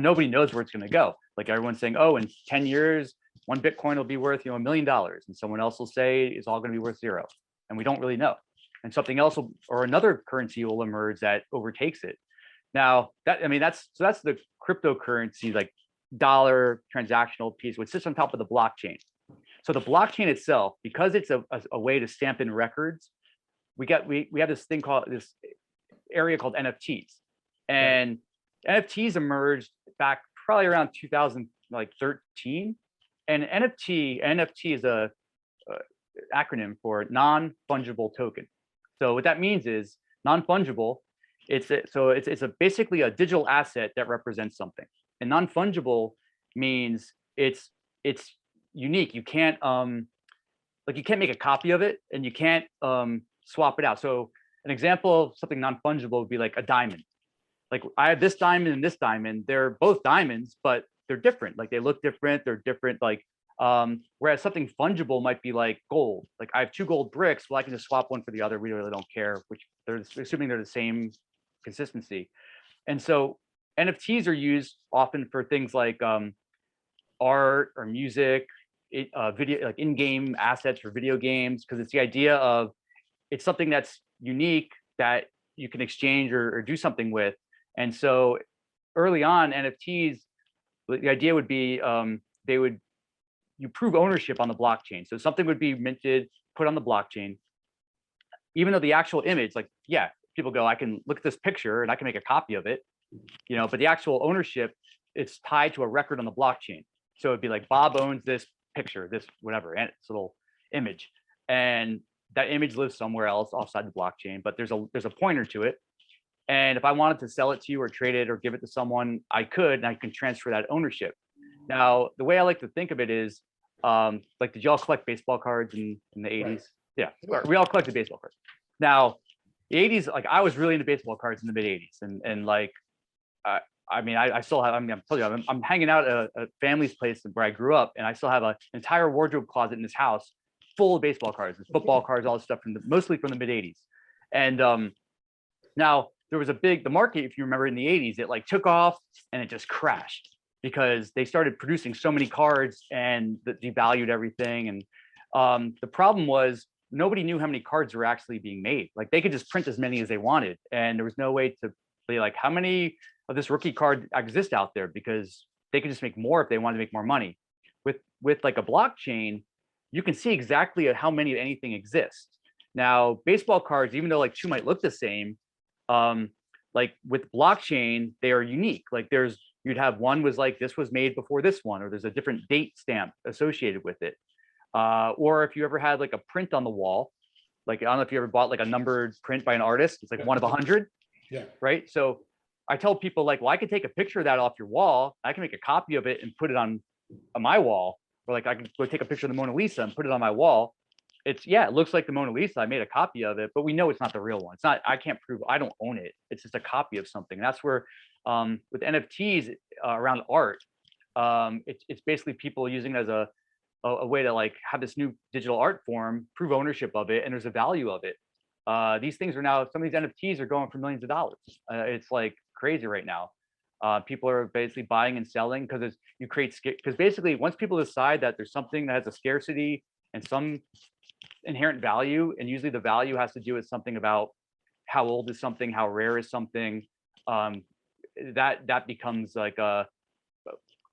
nobody knows where it's going to go. Like everyone's saying, oh, in 10 years, one Bitcoin will be worth, $1 million. And someone else will say it's all going to be worth 0. And we don't really know. and something else will, or another currency will emerge that overtakes it. Now that's the cryptocurrency, like dollar transactional piece, which sits on top of the blockchain. So the blockchain itself, because it's a way to stamp in records, we have this thing called this area called NFTs, and NFTs emerged back probably around 2013. And NFT is a acronym for non-fungible token. So what that means is non-fungible. It's basically a digital asset that represents something. And non-fungible means it's unique. You can't you can't make a copy of it, and you can't swap it out. So an example of something non-fungible would be like a diamond. Like I have this diamond and this diamond. They're both diamonds, but they're different. Like they look different. They're different. Like whereas something fungible might be like gold. Like I have 2 gold bricks. Well, I can just swap one for the other. We really don't care. Which they're assuming they're the same consistency. And so NFTs are used often for things like art or music, video, like in-game assets for video games, because it's the idea of it's something that's unique that you can exchange or do something with. And so early on, NFTs, the idea would be you prove ownership on the blockchain. So something would be minted, put on the blockchain, even though the actual image, like, yeah, people go, I can look at this picture and I can make a copy of it, but the actual ownership, it's tied to a record on the blockchain. So it'd be like Bob owns this picture, this whatever, and it's a little image, and that image lives somewhere else outside the blockchain, but there's a pointer to it. And if I wanted to sell it to you or trade it or give it to someone, I could, and I can transfer that ownership. Now, the way I like to think of it is, like, did y'all collect baseball cards in the 80s? Right. Yeah, we all collected baseball cards. Now, the 80s, like I was really into baseball cards in the mid 80s, and like, I still have. I'm telling you, I'm hanging out at a family's place where I grew up, and I still have an entire wardrobe closet in this house full of baseball cards and football cards, all this stuff mostly from the mid 80s. And now there was the market, if you remember, in the 80s, it like took off and it just crashed because they started producing so many cards and that devalued everything. And the problem was nobody knew how many cards were actually being made. Like they could just print as many as they wanted, and there was no way to be like, how many of this rookie card exist out there, because they could just make more if they wanted to make more money. With like a blockchain, you can see exactly how many of anything exists. Now, baseball cards, even though like 2 might look the same, like with blockchain, they are unique. Like you'd have one was like, this was made before this one, or there's a different date stamp associated with it. Or if you ever had like a print on the wall, like, I don't know if you ever bought like a numbered print by an artist, it's like 1 of 100. Yeah. Right. So I tell people like, well, I could take a picture of that off your wall. I can make a copy of it and put it on my wall. Or like I can go take a picture of the Mona Lisa and put it on my wall. It looks like the Mona Lisa. I made a copy of it, but we know it's not the real one. It's not, I can't prove, I don't own it. It's just a copy of something. And that's where with NFTs around art, it's basically people using it as a way to like have this new digital art form, prove ownership of it, and there's a value of it. These things are now, some of these NFTs are going for millions of dollars. It's like crazy right now. People are basically buying and selling because because basically once people decide that there's something that has a scarcity and some inherent value, and usually the value has to do with something about how old is something, how rare is something, that becomes like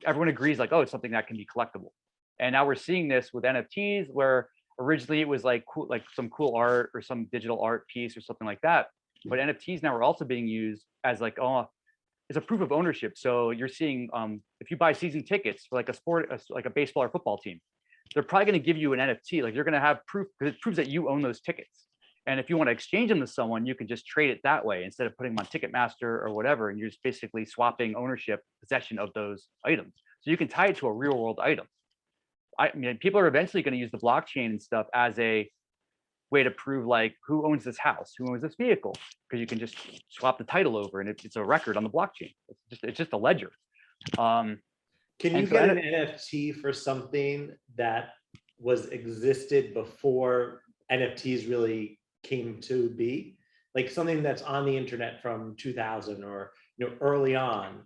everyone agrees like, oh, it's something that can be collectible. And now we're seeing this with NFTs, where originally it was like cool, like some cool art or some digital art piece or something like that. But NFTs now are also being used as like, it's a proof of ownership. So you're seeing, if you buy season tickets for like a sport, like a baseball or football team, they're probably going to give you an NFT. Like you're going to have proof, because it proves that you own those tickets. And if you want to exchange them to someone, you can just trade it that way instead of putting them on Ticketmaster or whatever. And you're just basically swapping ownership, possession of those items. So you can tie it to a real world item. I mean, people are eventually going to it's the blockchain and stuff as a way to prove like who owns this house, who owns this vehicle, because you can just swap the title over and it's a record on the blockchain. It's just a ledger. Can you get an NFT for something that existed before NFTs really came to be? Like something that's on the internet from 2000 or early on.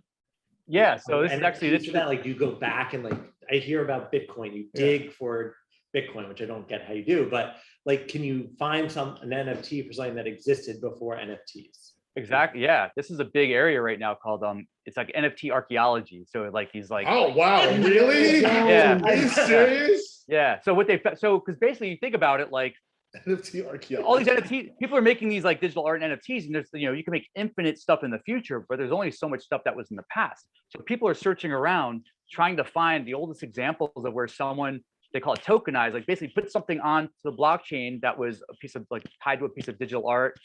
Yeah, so this is actually that, like you go back and like I hear about Bitcoin, you dig for Bitcoin, which I don't get how you do, but like, can you find an NFT for something that existed before NFTs? Exactly. Yeah. This is a big area right now called it's like NFT archaeology. So like these like Oh wow, really? Yeah. Are you serious? yeah. So what because basically you think about it like NFT archaeology. all these NFTs, people are making these like digital art and NFTs, and there's you can make infinite stuff in the future, but there's only so much stuff that was in the past. So people are searching around trying to find the oldest examples of where someone, they call it tokenized, like basically put something onto the blockchain that was a piece of like tied to a piece of digital art.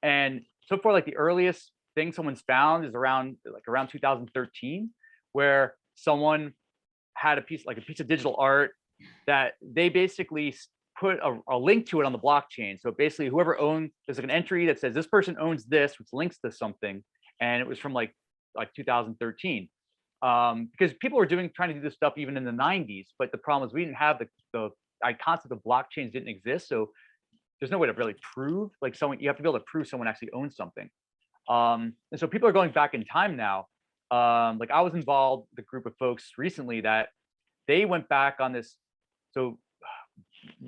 And so far, like the earliest thing someone's found is around 2013, where someone had a piece of digital art that they basically put a link to it on the blockchain. So basically, whoever owns, there's like an entry that says this person owns this, which links to something, and it was from like 2013. Because people were trying to do this stuff even in the 90s, but the problem is we didn't have the concept of blockchains didn't exist, so there's no way to really prove like you have to be able to prove someone actually owns something. And so people are going back in time now. Like I was involved with a group of folks recently that they went back on this. So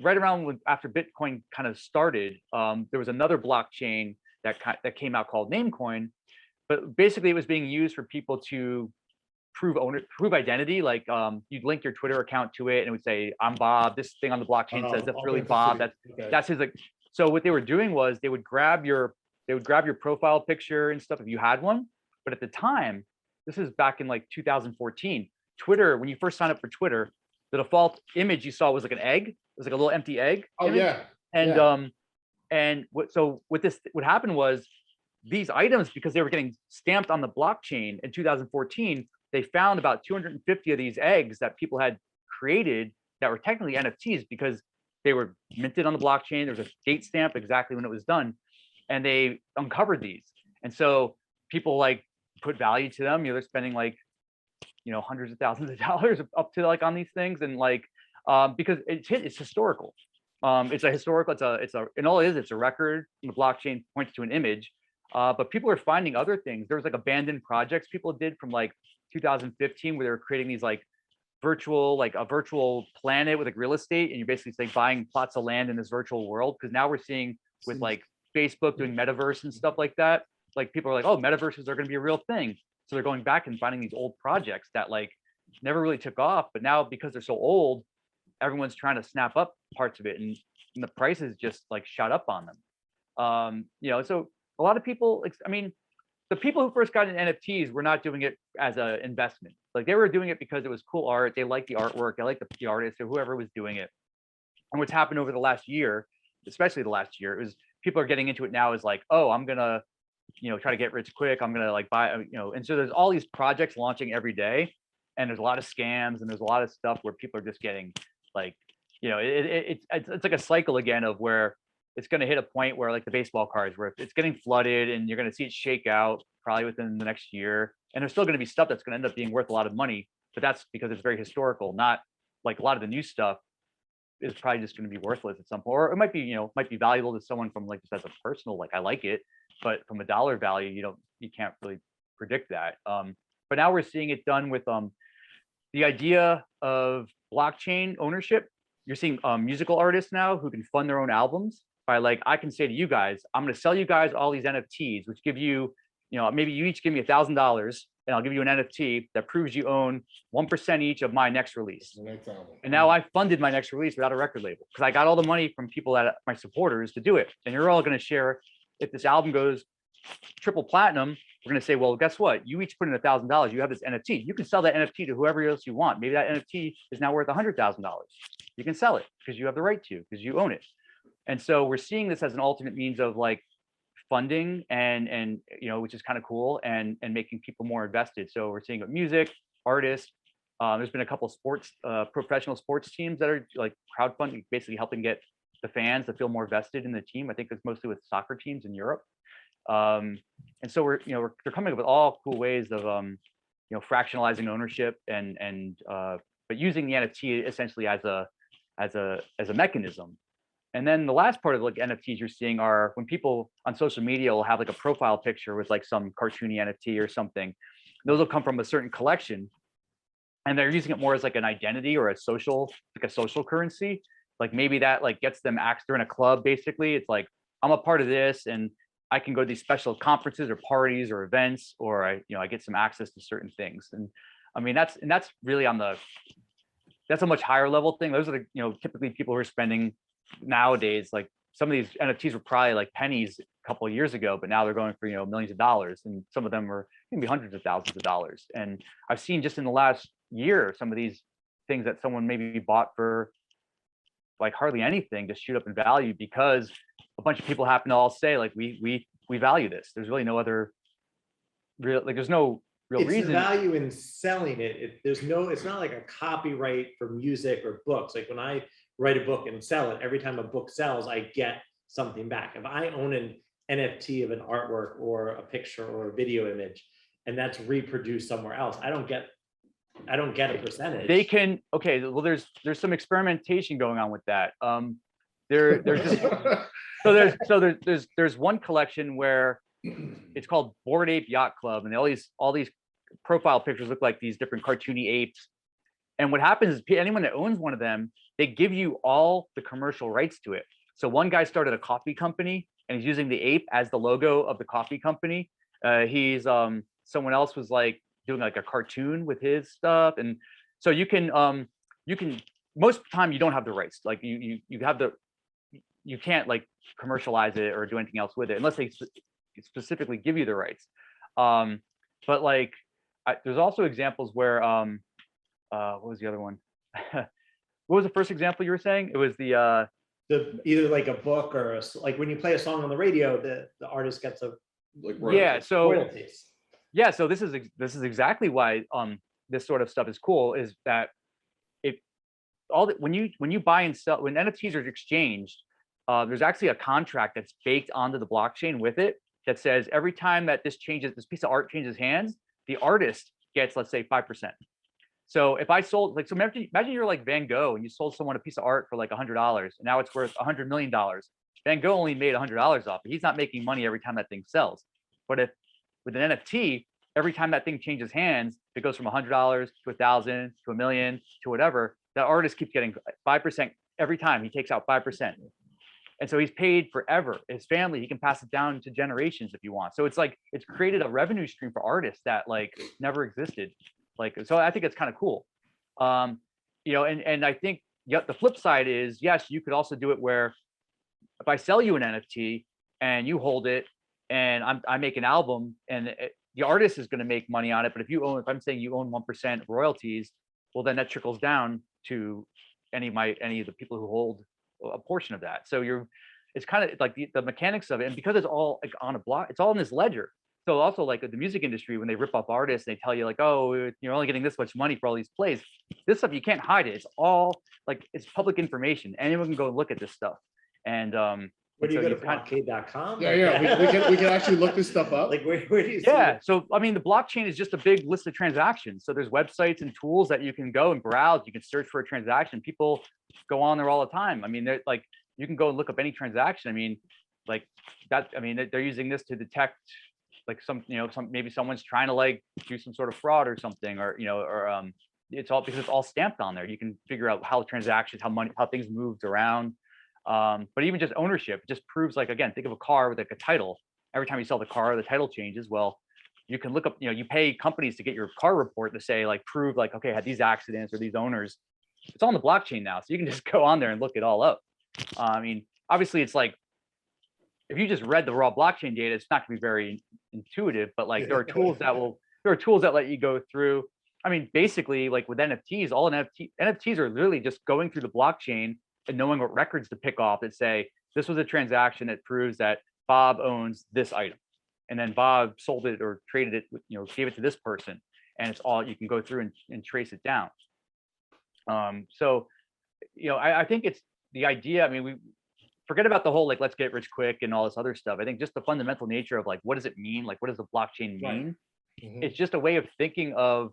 right around after Bitcoin kind of started, there was another blockchain that came out called Namecoin, but basically it was being used for people to prove identity. Like you'd link your Twitter account to it and it would say, I'm Bob, this thing on the blockchain says that's really Bob, that's his. Like, so what they were doing was they would grab your profile picture and stuff if you had one. But at the time, this is back in like 2014, Twitter, when you first signed up for Twitter, the default image you saw was like an egg. It was like a little empty egg. Oh image. yeah. And yeah. And what happened was these items, because they were getting stamped on the blockchain in 2014, they found about 250 of these eggs that people had created that were technically NFTs because they were minted on the blockchain. There was a date stamp exactly when it was done, and they uncovered these. And so people like put value to them. They're spending like hundreds of thousands of dollars up to like on these things, and like because it's historical. It's a record. The blockchain points to an image, but people are finding other things. There was like abandoned projects people did from like 2015 where they were creating these like a virtual planet with like real estate, and you're basically like buying plots of land in this virtual world. Because now we're seeing with like Facebook doing metaverse and stuff like that, like people are like, oh, metaverses are going to be a real thing. So they're going back and finding these old projects that like never really took off, but now because they're so old, everyone's trying to snap up parts of it, and the prices just like shot up on them. So a lot of people, the people who first got into NFTs were not doing it as an investment. Like they were doing it because it was cool art. They liked the artwork. They liked the artist or whoever was doing it. And what's happened over the last year, especially the last year, is people are getting into it now as like, oh, I'm gonna, try to get rich quick. I'm gonna like buy, and so there's all these projects launching every day, and there's a lot of scams and there's a lot of stuff where people are just getting like, it's like a cycle again of where it's going to hit a point where like the baseball cards, where it's getting flooded and you're going to see it shake out probably within the next year. And there's still going to be stuff that's going to end up being worth a lot of money, but that's because it's very historical, not like a lot of the new stuff is probably just going to be worthless at some point, or it might be valuable to someone from like just as a personal, like I like it, but from a dollar value, you can't really predict that. But now we're seeing it done with the idea of blockchain ownership. You're seeing musical artists now who can fund their own albums by like, I can say to you guys, I'm going to sell you guys all these NFTs, which give you, maybe you each give me $1,000 and I'll give you an NFT that proves you own 1% each of my next release. And now I funded my next release without a record label because I got all the money from people that my supporters to do it. And you're all going to share. If this album goes triple platinum, we're going to say, well, guess what? You each put in $1,000. You have this NFT. You can sell that NFT to whoever else you want. Maybe that NFT is now worth $100,000. You can sell it because you have the right to, because you own it. And so we're seeing this as an alternate means of like funding and which is kind of cool and making people more invested. So we're seeing music, artists. There's been a couple of sports, professional sports teams that are like crowdfunding, basically helping get the fans to feel more vested in the team. I think it's mostly with soccer teams in Europe. And so they're coming up with all cool ways of fractionalizing ownership but using the NFT essentially as a mechanism. And then the last part of like NFTs you're seeing are when people on social media will have like a profile picture with like some cartoony NFT or something. Those will come from a certain collection. and they're using it more as like an identity or a social currency. Like maybe that like gets them access. They're in a club, basically. It's like, I'm a part of this, and I can go to these special conferences or parties or events, or I get some access to certain things. And I mean, that's really that's a much higher level thing. Those are the, typically people who are spending nowadays, like some of these NFTs were probably like pennies a couple of years ago, but now they're going for, millions of dollars, and some of them are going to be hundreds of thousands of dollars. And I've seen just in the last year, some of these things that someone maybe bought for like hardly anything just shoot up in value because a bunch of people happen to all say like, we value this. There's really no other real, like there's no real It's the reason. value in selling it. It's not like a copyright for music or books. Like when I write a book and sell it, every time a book sells, I get something back. If I own an NFT of an artwork or a picture or a video image, and that's reproduced somewhere else, I don't get a percentage. They can, okay, well, there's some experimentation going on with that. There's just, there's one collection where it's called Bored Ape Yacht Club, and all these profile pictures look like these different cartoony apes. And what happens is anyone that owns one of them, they give you all the commercial rights to it. So one guy started a coffee company, and he's using the ape as the logo of the coffee company. Someone else was like doing like a cartoon with his stuff, and so you can most of the time you don't have the rights. Like you can't like commercialize it or do anything else with it unless they specifically give you the rights. But like there's also examples where what was the other one? What was the first example you were saying? It was the either like a book or like when you play a song on the radio, the artist gets a Like yeah. So royalties. yeah, so this is exactly why this sort of stuff is cool, is that when you buy and sell, when NFTs are exchanged, there's actually a contract that's baked onto the blockchain with it that says every time that this piece of art changes hands, the artist gets, let's say, 5%. So if I sold, like, so imagine you're like Van Gogh and you sold someone a piece of art for like $100, and now it's worth $100 million. Van Gogh only made $100 off it. He's not making money every time that thing sells. But if with an NFT, every time that thing changes hands, it goes from $100 to 1,000 to 1,000,000 to whatever, that artist keeps getting 5% every time he takes out 5%. And so he's paid forever. His family, he can pass it down to generations if you want. So it's like, it's created a revenue stream for artists that like never existed. Like, so I think it's kind of cool. And I think the flip side is, yes, you could also do it where if I sell you an NFT and you hold it and I make an album, and the artist is going to make money on it. But if I'm saying you own 1% royalties, well, then that trickles down to any of the people who hold a portion of that. So it's kind of like the mechanics of it. And because it's all like on a block, it's all in this ledger. So also like the music industry, when they rip off artists, they tell you like, oh, you're only getting this much money for all these plays. This stuff, you can't hide it. It's all like, it's public information. Anyone can go look at this stuff. And where do you so go to blockade.com? Yeah. We can actually look this stuff up. Like where do you see yeah. it? So I mean, the blockchain is just a big list of transactions. So there's websites and tools that you can go and browse. You can search for a transaction. People go on there all the time. I mean, they're like, you can go and look up any transaction. I mean, like that. I mean, they're using this to detect like maybe someone's trying to like do some sort of fraud or something, or it's all because it's all stamped on there. You can figure out how transactions, how things moved around. But even just ownership just proves, like, again, think of a car with like a title. Every time you sell the car, the title changes. Well, you can look up, you pay companies to get your car report to say, like, prove like, okay, had these accidents or these owners. It's all on the blockchain now. So you can just go on there and look it all up. I mean, obviously it's like, if you just read the raw blockchain data, it's not gonna be very intuitive, but like there are tools that let you go through. I mean, basically like with NFTs, all NFTs are literally just going through the blockchain and knowing what records to pick off that say, this was a transaction that proves that Bob owns this item. And then Bob sold it or traded it, gave it to this person. And it's all, you can go through and trace it down. I think it's the idea. I mean, we forget about the whole, like, let's get rich quick and all this other stuff. I think just the fundamental nature of like, what does it mean? Like, what does the blockchain mean? Right. Mhm. It's just a way of thinking of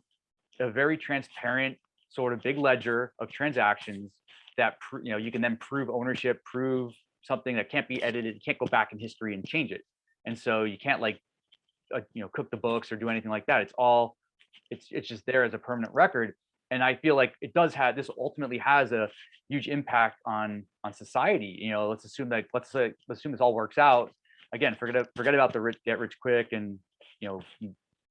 a very transparent sort of big ledger of transactions that, you can then prove ownership, prove something that can't be edited, you can't go back in history and change it. And so you can't like, cook the books or do anything like that. It's just there as a permanent record. And I feel like it does have, this ultimately has a huge impact on society. You know, let's assume this all works out. Again, forget about the get rich quick and, you know,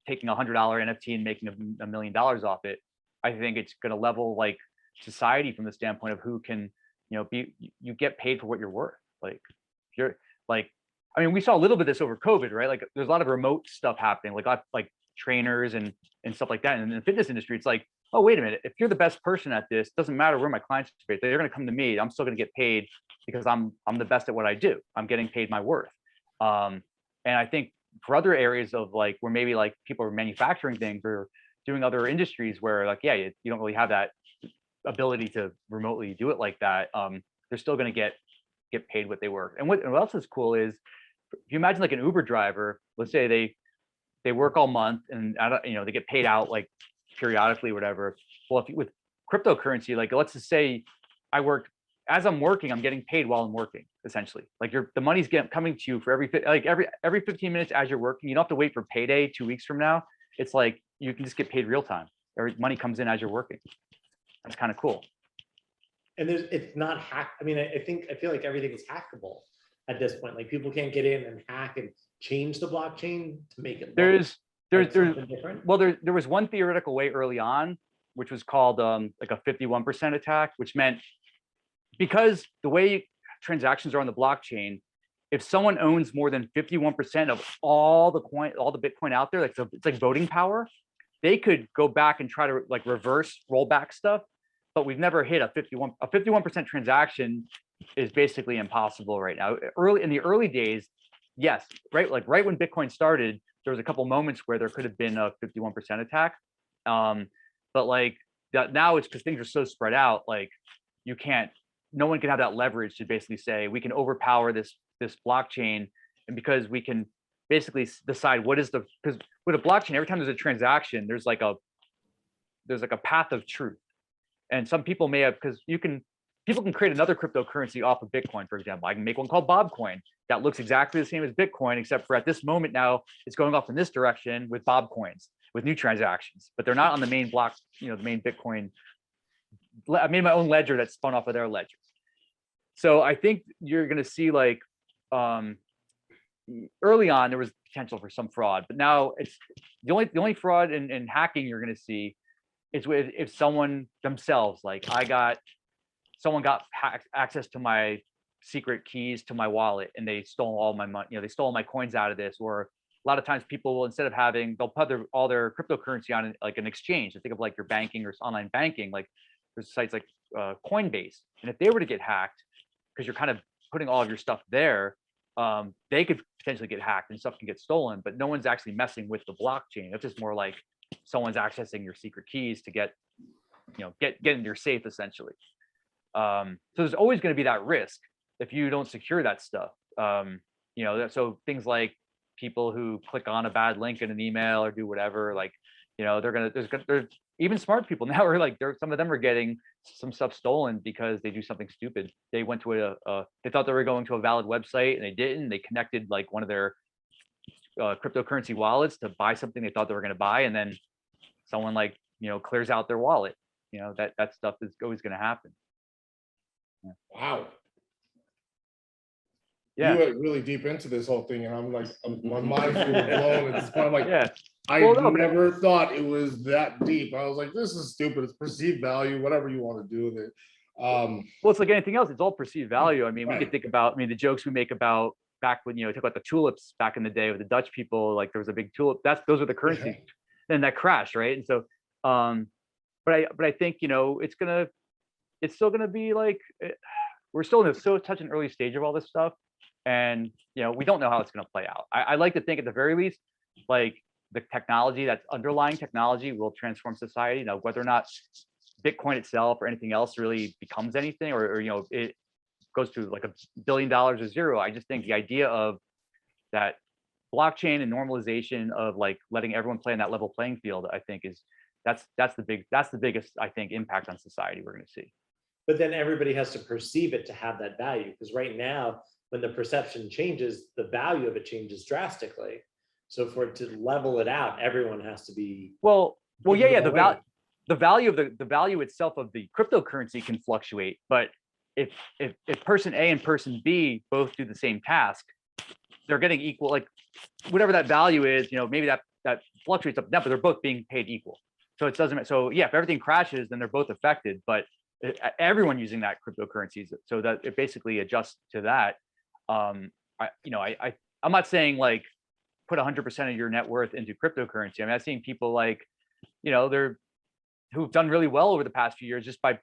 taking $100 NFT and making $1 million off it. I think it's going to level like society from the standpoint of who can, you know, you get paid for what you're worth. Like, if you're like, I mean, we saw a little bit of this over COVID, right? Like, there's a lot of remote stuff happening, like trainers and stuff like that. And in the fitness industry, it's like, oh, wait a minute, if you're the best person at this, doesn't matter where my clients are based, they're going to come to me. I'm still going to get paid because I'm the best at what I do. I'm getting paid my worth. And I think for other areas of like where maybe like people are manufacturing things or doing other industries where like, yeah, you don't really have that ability to remotely do it like that. They're still going to get paid what they work. And what else is cool is, if you imagine like an Uber driver, let's say they work all month and you know, they get paid out like periodically, whatever. Well, with cryptocurrency, like let's just say as I'm working, I'm getting paid while I'm working, essentially. Like the money's coming to you for every 15 minutes as you're working. You don't have to wait for payday 2 weeks from now. It's like you can just get paid real time. Money comes in as you're working. That's kind of cool. And it's not hack. I mean, I feel like everything is hackable at this point. Like people can't get in and hack and change the blockchain to make it. There's different. Well, there was one theoretical way early on, which was called like a 51% attack, which meant because the way transactions are on the blockchain, if someone owns more than 51% of all the Bitcoin out there, like it's like voting power, they could go back and try to like reverse rollback stuff. But we've never hit a 51% transaction is basically impossible right now. In the early days, yes, right? Like right when Bitcoin started, there was a couple moments where there could have been a 51% attack. But like that now it's because things are so spread out, like no one can have that leverage to basically say we can overpower this blockchain. And because we can basically decide because with a blockchain, every time there's a transaction, there's like a path of truth. And some people may have, because people can create another cryptocurrency off of Bitcoin, for example. I can make one called Bob Coin that looks exactly the same as Bitcoin, except for at this moment now it's going off in this direction with Bob coins, with new transactions, but they're not on the main block, you know, the main Bitcoin. I made my own ledger that spun off of their ledger. So I think you're going to see like early on there was potential for some fraud, but now it's the only fraud in hacking you're going to see is if someone themselves, like someone got access to my secret keys to my wallet and they stole all my money, you know, they stole my coins out of this. Or a lot of times people will, instead of they'll put all their cryptocurrency on like an exchange. Think of like your banking or online banking, like there's sites like Coinbase. And if they were to get hacked, because you're kind of putting all of your stuff there, they could potentially get hacked and stuff can get stolen, but no one's actually messing with the blockchain. It's just more like someone's accessing your secret keys to get into your safe, essentially. So there's always going to be that risk if you don't secure that stuff. So things like people who click on a bad link in an email or do whatever, like, you know, there's even smart people now are like, some of them are getting some stuff stolen because they do something stupid. They went to they thought they were going to a valid website and they didn't. They connected like one of their cryptocurrency wallets to buy something they thought they were going to buy, and then someone like, you know, clears out their wallet. You know, that stuff is always going to happen. Yeah. Wow. Yeah. You went really deep into this whole thing, and I'm like, my mind's really blown at this point. I'm like, Yeah. I never thought it was that deep. I was like, this is stupid. It's perceived value, whatever you want to do with it. Well, it's like anything else. It's all perceived value. I mean, we could think about, the jokes we make about back when, you know, talk about the tulips back in the day with the Dutch people, like there was a big tulip. Those are the currency, and that crashed, right? And so, but I think, you know, it's still gonna be like, we're still in such an early stage of all this stuff, and you know, we don't know how it's gonna play out. I like to think at the very least, like the technology, that's underlying technology, will transform society. Now, whether or not Bitcoin itself or anything else really becomes anything, or you know, it goes to like $1 billion or zero. I just think the idea of that blockchain and normalization of like letting everyone play in that level playing field, I think that's the biggest, I think, impact on society we're going to see. But then everybody has to perceive it to have that value, because right now, when the perception changes, the value of it changes drastically. So for it to level it out, everyone has to be well, yeah, the value. the value of the value itself of the cryptocurrency can fluctuate, but if person A and person B both do the same task, they're getting equal, like whatever that value is, maybe that fluctuates up and down, but they're both being paid equal. So it doesn't, so yeah, if everything crashes, then they're both affected, but everyone using that cryptocurrencies, so that it basically adjusts to that. I'm not saying like put 100% of your net worth into cryptocurrency. I mean, I've seen people like, they're who've done really well over the past few years just by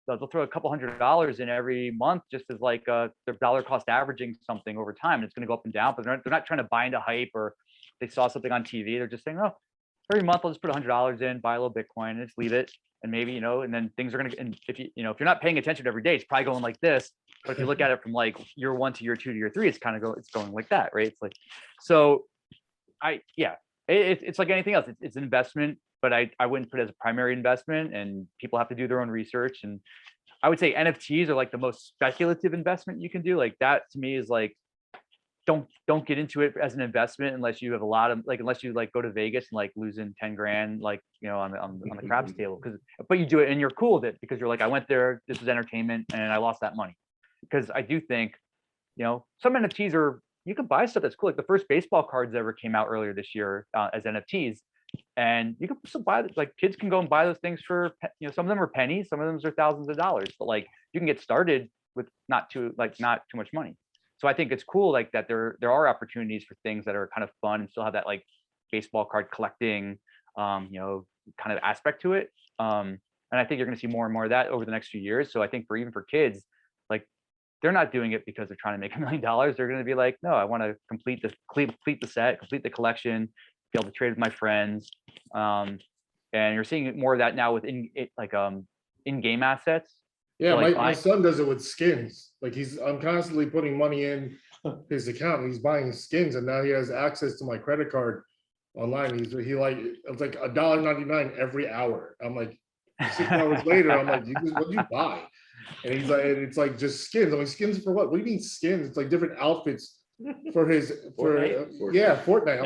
they'll throw a couple $100s in every month just as like their dollar cost averaging something over time, and it's going to go up and down, but they're not trying to buy into hype or they saw something on TV. They're just saying, oh, every month I'll just put $100 in, buy a little Bitcoin, and just leave it. And maybe, and then things are going to, and if if you're not paying attention every day, it's probably going like this. But if you look at it from like year 1 to year 2 to year 3, it's kind of it's going like that, right? It's like, so it's like anything else. It's an investment, but I wouldn't put it as a primary investment, and people have to do their own research. And I would say NFTs are like the most speculative investment you can do. Like that to me is like, don't get into it as an investment unless you have a lot of unless you like go to Vegas and like losing 10 grand, like, on the craps table, but you do it and you're cool with it because you're like, I went there, this was entertainment, and I lost that money. Because I do think, some NFTs are, you can buy stuff that's cool. Like the first baseball cards that ever came out earlier this year as NFTs. And you can still buy, like kids can go and buy those things for, some of them are pennies, some of them are thousands of dollars, but like you can get started with not too much money. So I think it's cool like that there are opportunities for things that are kind of fun and still have that like baseball card collecting, kind of aspect to it. And I think you're going to see more and more of that over the next few years. So I think even for kids, like they're not doing it because they're trying to make $1 million. They're going to be like, no, I want to complete the set, complete the collection, be able to trade with my friends. And you're seeing more of that now with in-game assets. Yeah, So, like, my son does it with skins. Like I'm constantly putting money in his account and he's buying skins, and now he has access to my credit card online. It's like $1.99 every hour. I'm like, 6 hours later, I'm like, what did you buy? And he's like, and it's like just skins. I'm like, skins for what? What do you mean skins? It's like different outfits for Fortnite.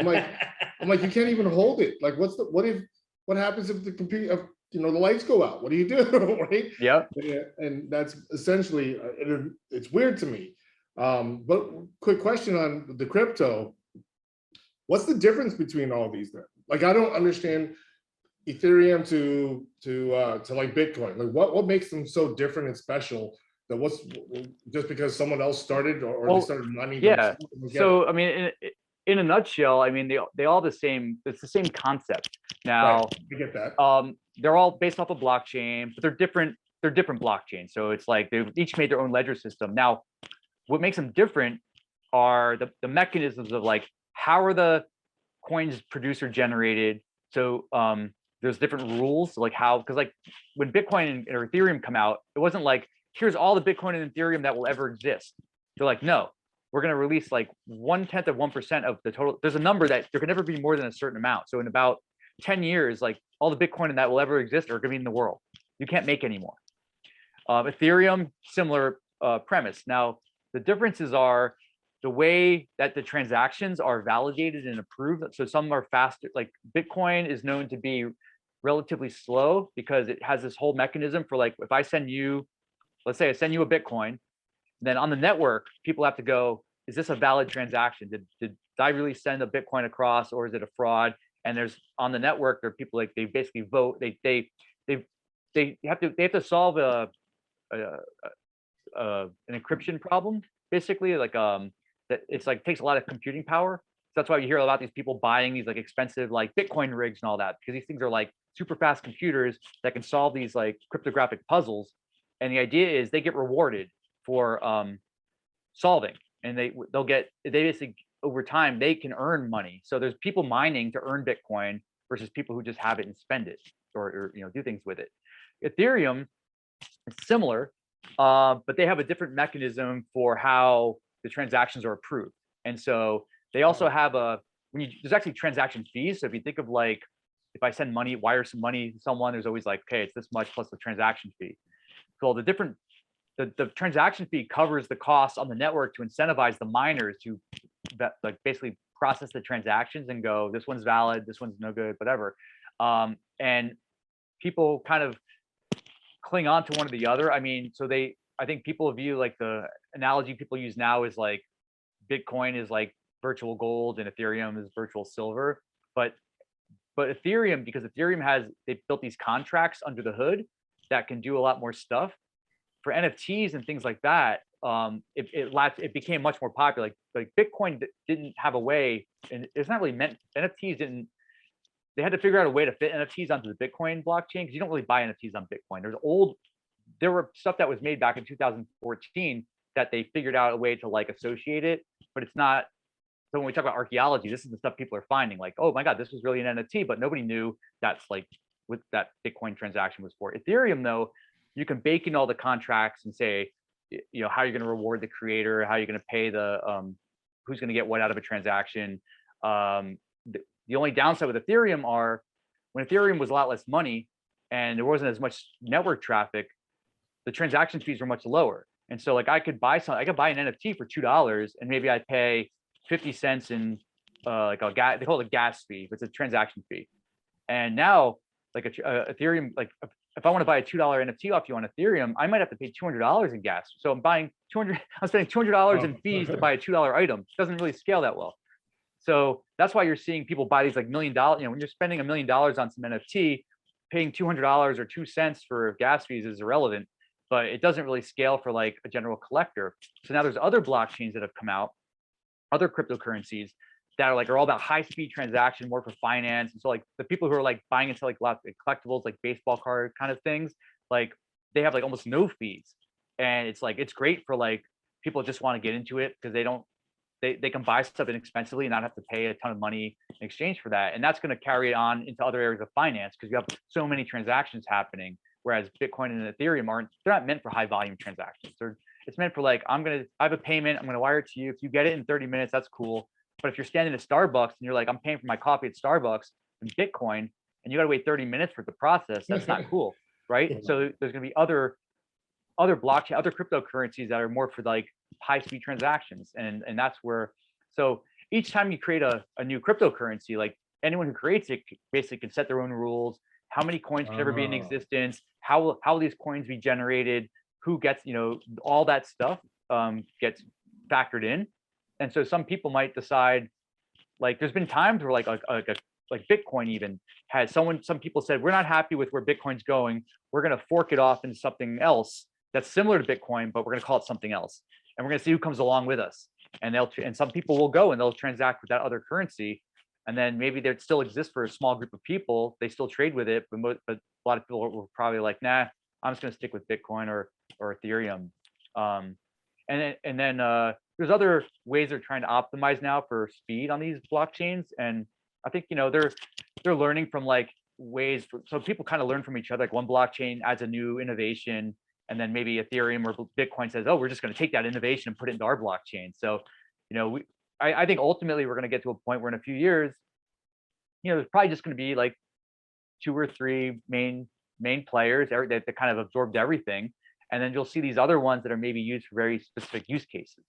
I'm like, you can't even hold it. Like, what happens if the computer, the lights go out? What do you do? Right? Yeah. And that's essentially, it's weird to me. But quick question on the crypto. What's the difference between all these then? Like, I don't understand Ethereum to like Bitcoin. Like what makes them so different and special? That what's just because someone else started or they started mining? Yeah. So I mean, in a nutshell, I mean they all the same. It's the same concept. Now, right, I get that. They're all based off of blockchain, but they're different. They're different blockchains. So it's like they've each made their own ledger system. Now, what makes them different are the mechanisms of like how are the coins produced or generated. So there's different rules, like how, because like when Bitcoin or Ethereum come out, it wasn't like here's all the Bitcoin and Ethereum that will ever exist. They're like, no, we're going to release like 0.1% of the total. There's a number that there can never be more than a certain amount. So in about 10 years, like all the Bitcoin that will ever exist are going to be in the world. You can't make any more. Ethereum, similar premise. Now, the differences are the way that the transactions are validated and approved. So some are faster, like Bitcoin is known to be relatively slow because it has this whole mechanism for like, if I send you, let's say I send you a Bitcoin, then on the network, people have to go, is this a valid transaction? Did I really send a Bitcoin across, or is it a fraud? And there's on the network, there are people like they basically vote. They have to solve an encryption problem, basically, like that it's like takes a lot of computing power. So that's why you hear about these people buying these like expensive like Bitcoin rigs and all that, because these things are like super fast computers that can solve these like cryptographic puzzles. And the idea is they get rewarded for solving, and they basically over time they can earn money. So there's people mining to earn Bitcoin versus people who just have it and spend it or do things with it. Ethereum is similar, but they have a different mechanism for how the transactions are approved. And so they also have there's actually transaction fees. So if you think of like, if I send money, wire some money to someone, there's always like, okay, it's this much plus the transaction fee. So the transaction fee covers the costs on the network to incentivize the miners to like basically process the transactions and go, this one's valid, this one's no good, whatever. And people kind of cling on to one or the other. I mean, I think people view like the analogy people use now is like Bitcoin is like virtual gold and Ethereum is virtual silver. But Ethereum, because they built these contracts under the hood that can do a lot more stuff for NFTs and things like that. It became much more popular. Like Bitcoin didn't have a way, and it's not really meant, NFTs didn't, they had to figure out a way to fit NFTs onto the Bitcoin blockchain, because you don't really buy NFTs on Bitcoin. There were stuff that was made back in 2014 that they figured out a way to like associate it, but it's not. So when we talk about archaeology, this is the stuff people are finding, like, oh my God, this was really an NFT, but nobody knew that's like what that Bitcoin transaction was for. Ethereum, though, you can bake in all the contracts and say, you know, how you're going to reward the creator, how you're going to pay who's going to get what out of a transaction. The only downside with Ethereum are when Ethereum was a lot less money and there wasn't as much network traffic, the transaction fees were much lower. And so like I could buy an NFT for $2 and maybe I pay 50 cents in like they call it a gas fee, but it's a transaction fee. And now like Ethereum, like if I want to buy a $2 NFT off you on Ethereum, I might have to pay $200 in gas. So I'm spending $200 in fees to buy a $2 item. It doesn't really scale that well. So that's why you're seeing people buy these like $1 million, you know, when you're spending $1 million on some NFT, paying $200 or 2 cents for gas fees is irrelevant, but it doesn't really scale for like a general collector. So now there's other blockchains that have come out, other cryptocurrencies that are all about high speed transaction, more for finance. And so like the people who are like buying into like lots of collectibles, like baseball card kind of things, like they have like almost no fees. And it's like, it's great for like people just want to get into it because they can buy stuff inexpensively and not have to pay a ton of money in exchange for that. And that's going to carry on into other areas of finance because you have so many transactions happening. Whereas Bitcoin and Ethereum they're not meant for high volume transactions. It's meant for like, I have a payment, I'm going to wire it to you. If you get it in 30 minutes, that's cool. But if you're standing at Starbucks and you're like, I'm paying for my coffee at Starbucks in Bitcoin, and you got to wait 30 minutes for the process, that's not cool, right? So there's going to be other blockchain, other cryptocurrencies that are more for like high speed transactions. And that's where, so each time you create a new cryptocurrency, like anyone who creates it basically can set their own rules. How many coins can ever be in existence? How will these coins be generated? Who gets, you know, all that stuff gets factored in. And so some people might decide, like there's been times where like Bitcoin even had some people said, we're not happy with where Bitcoin's going. We're going to fork it off into something else that's similar to Bitcoin, but we're going to call it something else. And we're going to see who comes along with us. And some people will go and they'll transact with that other currency. And then maybe there still exists for a small group of people. They still trade with it, but a lot of people will probably like, nah, I'm just going to stick with Bitcoin or Ethereum. And then there's other ways they're trying to optimize now for speed on these blockchains. And I think, you know, they're learning from like ways so people kind of learn from each other. Like one blockchain adds a new innovation, and then maybe Ethereum or Bitcoin says, oh, we're just going to take that innovation and put it into our blockchain. So, you know, I think ultimately we're going to get to a point where in a few years, you know, there's probably just going to be like 2 or 3 main players that kind of absorbed everything. And then you'll see these other ones that are maybe used for very specific use cases.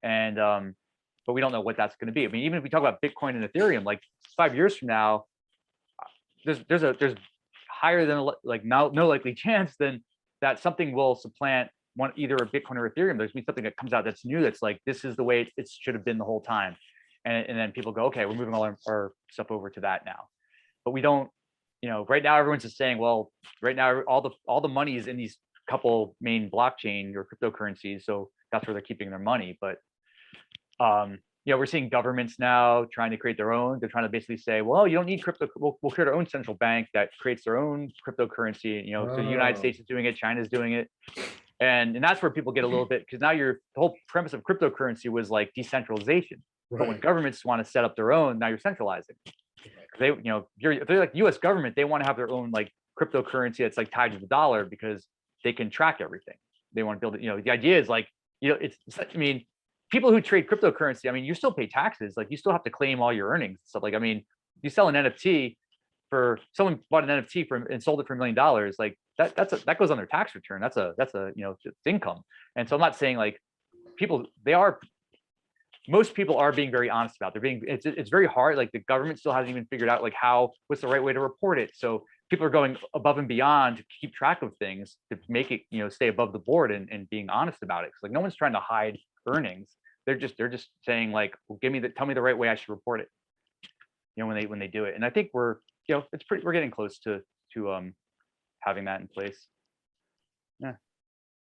And, but we don't know what that's going to be. I mean, even if we talk about Bitcoin and Ethereum, like 5 years from now, there's higher than like no likely chance than that something will supplant either a Bitcoin or Ethereum. There's been something that comes out that's new. That's like, this is the way it should have been the whole time. And then people go, okay, we're moving all our stuff over to that now. But we don't, you know, right now everyone's just saying, well, right now all the money is in these couple main blockchain or cryptocurrencies. So that's where they're keeping their money. But you know, we're seeing governments now trying to create their own. They're trying to basically say, well, you don't need crypto. We'll create our own central bank that creates their own cryptocurrency. You know, so the United States is doing it, China's doing it. And that's where people get a little bit, because now the whole premise of cryptocurrency was like decentralization. Right. But when governments want to set up their own, now you're centralizing. They, you know, if they're like U.S. government, they want to have their own like cryptocurrency that's like tied to the dollar because they can track everything. They want to build it. You know, the idea is like, you know, I mean, people who trade cryptocurrency, I mean, you still pay taxes. Like you still have to claim all your earnings and stuff. Like, I mean, you sell an NFT someone bought an NFT and sold it for $1 million. Like that goes on their tax return. That's a you know, it's income. And so I'm not saying like most people are being very honest about it. It's very hard. Like the government still hasn't even figured out like what's the right way to report it. So people are going above and beyond to keep track of things to make it, stay above the board and being honest about it. 'Cause like no one's trying to hide earnings. They're just saying like, well, tell me the right way I should report it. When they do it. And I think we're getting close to having that in place. Yeah.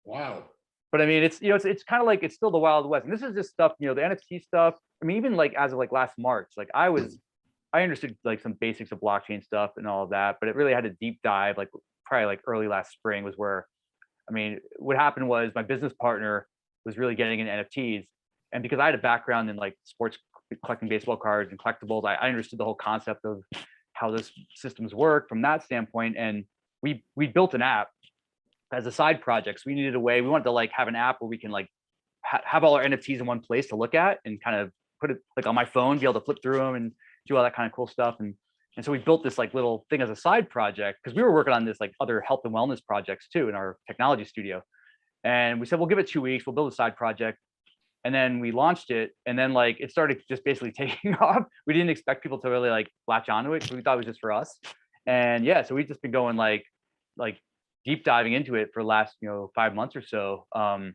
Wow. But I mean, it's kind of like it's still the Wild West. And this is just stuff, the NFT stuff. I mean, even like as of like last March, like I understood like some basics of blockchain stuff and all of that, but it really had a deep dive, like probably like early last spring was where, I mean, what happened was my business partner was really getting into NFTs. And because I had a background in like sports, collecting baseball cards and collectibles, I understood the whole concept of how those systems work from that standpoint. And we built an app as a side project. So we needed a way, we wanted to like have an app where we can like have all our NFTs in one place to look at and kind of put it like on my phone, be able to flip through them and do all that kind of cool stuff. And so we built this like little thing as a side project because we were working on this like other health and wellness projects too in our technology studio. And we said, we'll give it 2 weeks, we'll build a side project. And then we launched it, and then like it started just basically taking off. We didn't expect people to really like latch onto it because we thought it was just for us. And yeah, so we've just been going like deep diving into it for the last 5 months or so. And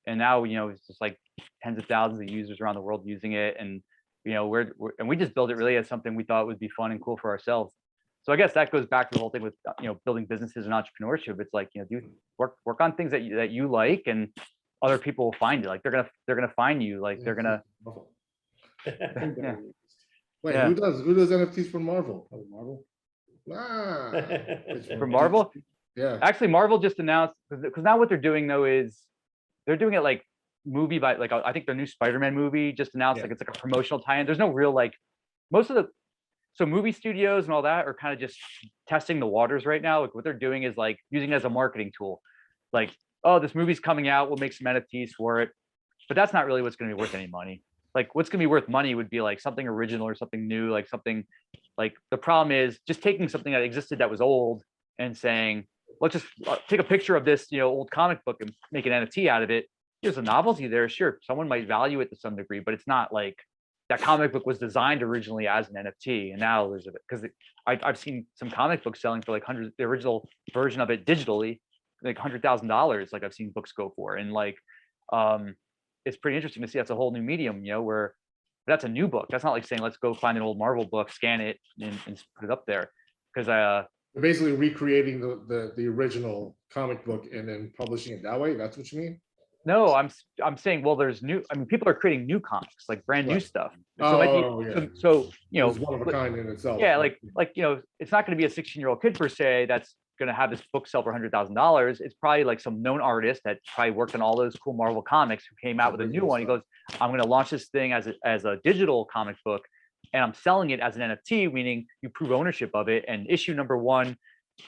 now it's just like tens of thousands of users around the world using it, and we just built it really as something we thought would be fun and cool for ourselves. So I guess that goes back to the whole thing with building businesses and entrepreneurship. It's like do work on things that you like, and other people will find you. Like they're gonna find you. Like they're gonna. Yeah. Wait, Yeah. who does NFTs for Marvel? Oh, Marvel. Ah, For Marvel, yeah. actually, Marvel just announced because now what they're doing though is they're doing it like movie by like I think their new Spider-Man movie just announced like it's like a promotional tie-in. There's no real like most of the movie studios and all that are kind of just testing the waters right now. Like what they're doing is like using it as a marketing tool, like. Oh, this movie's coming out, we'll make some NFTs for it. But that's not really what's going to be worth any money. Like what's going to be worth money would be like something original or something new, like something like the problem is just taking something that existed that was old and saying, let's just take a picture of this, old comic book and make an NFT out of it. There's a novelty there. Sure, someone might value it to some degree, but it's not like that comic book was designed originally as an NFT. And now there's because I've seen some comic books selling for like hundreds, the original version of it digitally, like $100,000, like I've seen books go for, and like it's pretty interesting to see that's a whole new medium, where that's a new book. That's not like saying let's go find an old Marvel book, scan it, and put it up there. Because They're basically recreating the original comic book and then publishing it that way. That's what you mean? no, I'm saying, well, there's new. I mean, people are creating new comics, like brand new Right. stuff. Yeah. So It's one of a kind in itself. yeah, like it's not going to be a 16-year-old kid per se that's going to have this book sell for $100,000. It's probably like some known artist that probably worked on all those cool Marvel comics who came out with a new one. He goes, I'm going to launch this thing as a digital comic book, and I'm selling it as an NFT, meaning you prove ownership of it. And issue number 1,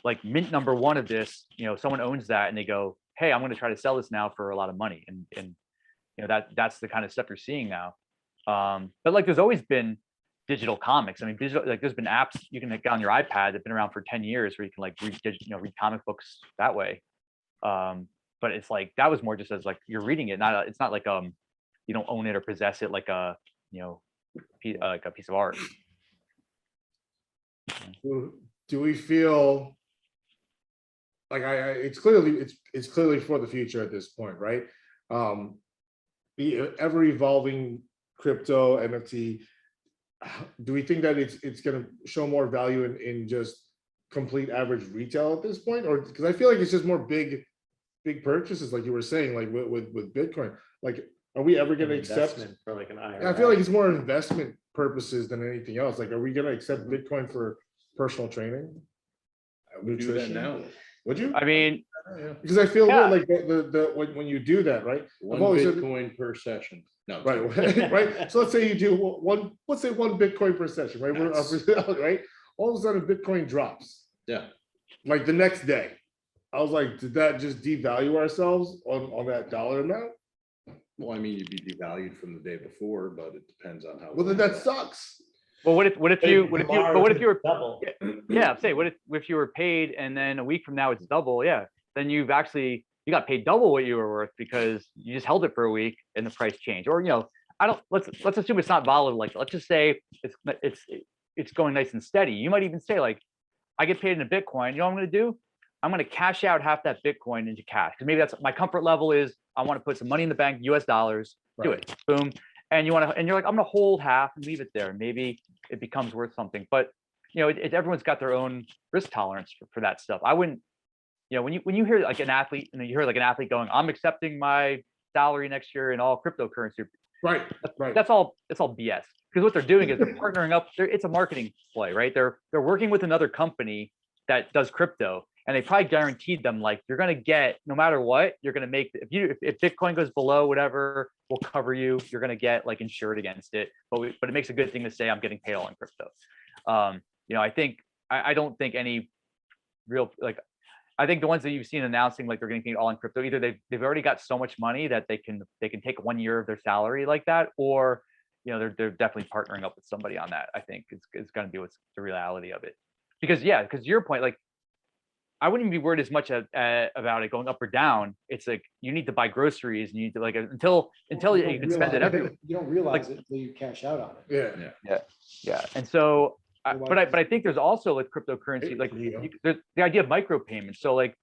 like mint number 1 of this, someone owns that, and they go, hey, I'm going to try to sell this now for a lot of money. And that's the kind of stuff you're seeing now. But like there's always been digital comics. I mean, like there's been apps you can get on your iPad that've been around for 10 years where you can like read comic books that way. But it's like that was more just as like you're reading it, it's not like you don't own it or possess it like a like a piece of art. Do we feel like it's clearly for the future at this point, right? The ever evolving crypto NFT. Do we think that it's going to show more value in just complete average retail at this point, or because I feel like it's just more big purchases, like you were saying, like with Bitcoin. Like, are we ever going to accept for like an IRA? I feel like it's more investment purposes than anything else. Like, are we going to accept Bitcoin for personal training? I would do that now. Would you? I mean, because I feel like the when you do that, right? One Bitcoin per session. No, right, right. So let's say you do one Bitcoin per session, right? We're right. All of a sudden, Bitcoin drops. Yeah. Like the next day, I was like, did that just devalue ourselves on that dollar amount? Well, I mean, you'd be devalued from the day before, but it depends on how. Well, then that sucks. well, what if you were double? yeah, say what if you were paid and then a week from now it's double? Yeah, then you got paid double what you were worth because you just held it for a week and the price changed. Or let's assume it's not volatile. Like let's just say it's going nice and steady. You might even say like, I get paid in a Bitcoin. You know what I'm going to do? I'm going to cash out half that Bitcoin into cash. Because maybe that's my comfort level is I want to put some money in the bank, US dollars, do it, boom. And you're like, I'm going to hold half and leave it there. Maybe it becomes worth something. But, you know, everyone's got their own risk tolerance for that stuff. I wouldn't, you know, when you hear like an athlete, and you hear like an athlete going, I'm accepting my salary next year in all cryptocurrency. Right. That's all BS. Because what they're doing is they're partnering up. It's a marketing play, right? They're working with another company that does crypto, and they probably guaranteed them like you're going to get no matter what you're going to make. If Bitcoin goes below whatever, we'll cover you. You're going to get like insured against it. But it makes a good thing to say I'm getting paid all in crypto. You know, I don't think any real like. I think the ones that you've seen announcing like they're getting paid all in crypto, either they've already got so much money that they can take 1 year of their salary like that, or you know they're definitely partnering up with somebody on that. I think it's going to be what's the reality of it. Because your point, like I wouldn't be worried as much about it going up or down. It's like you need to buy groceries and you need to like until you can spend it everywhere. You don't realize it until you cash out on it. Yeah. And so, but I think there's also with cryptocurrency, like there's the idea of micropayments. So like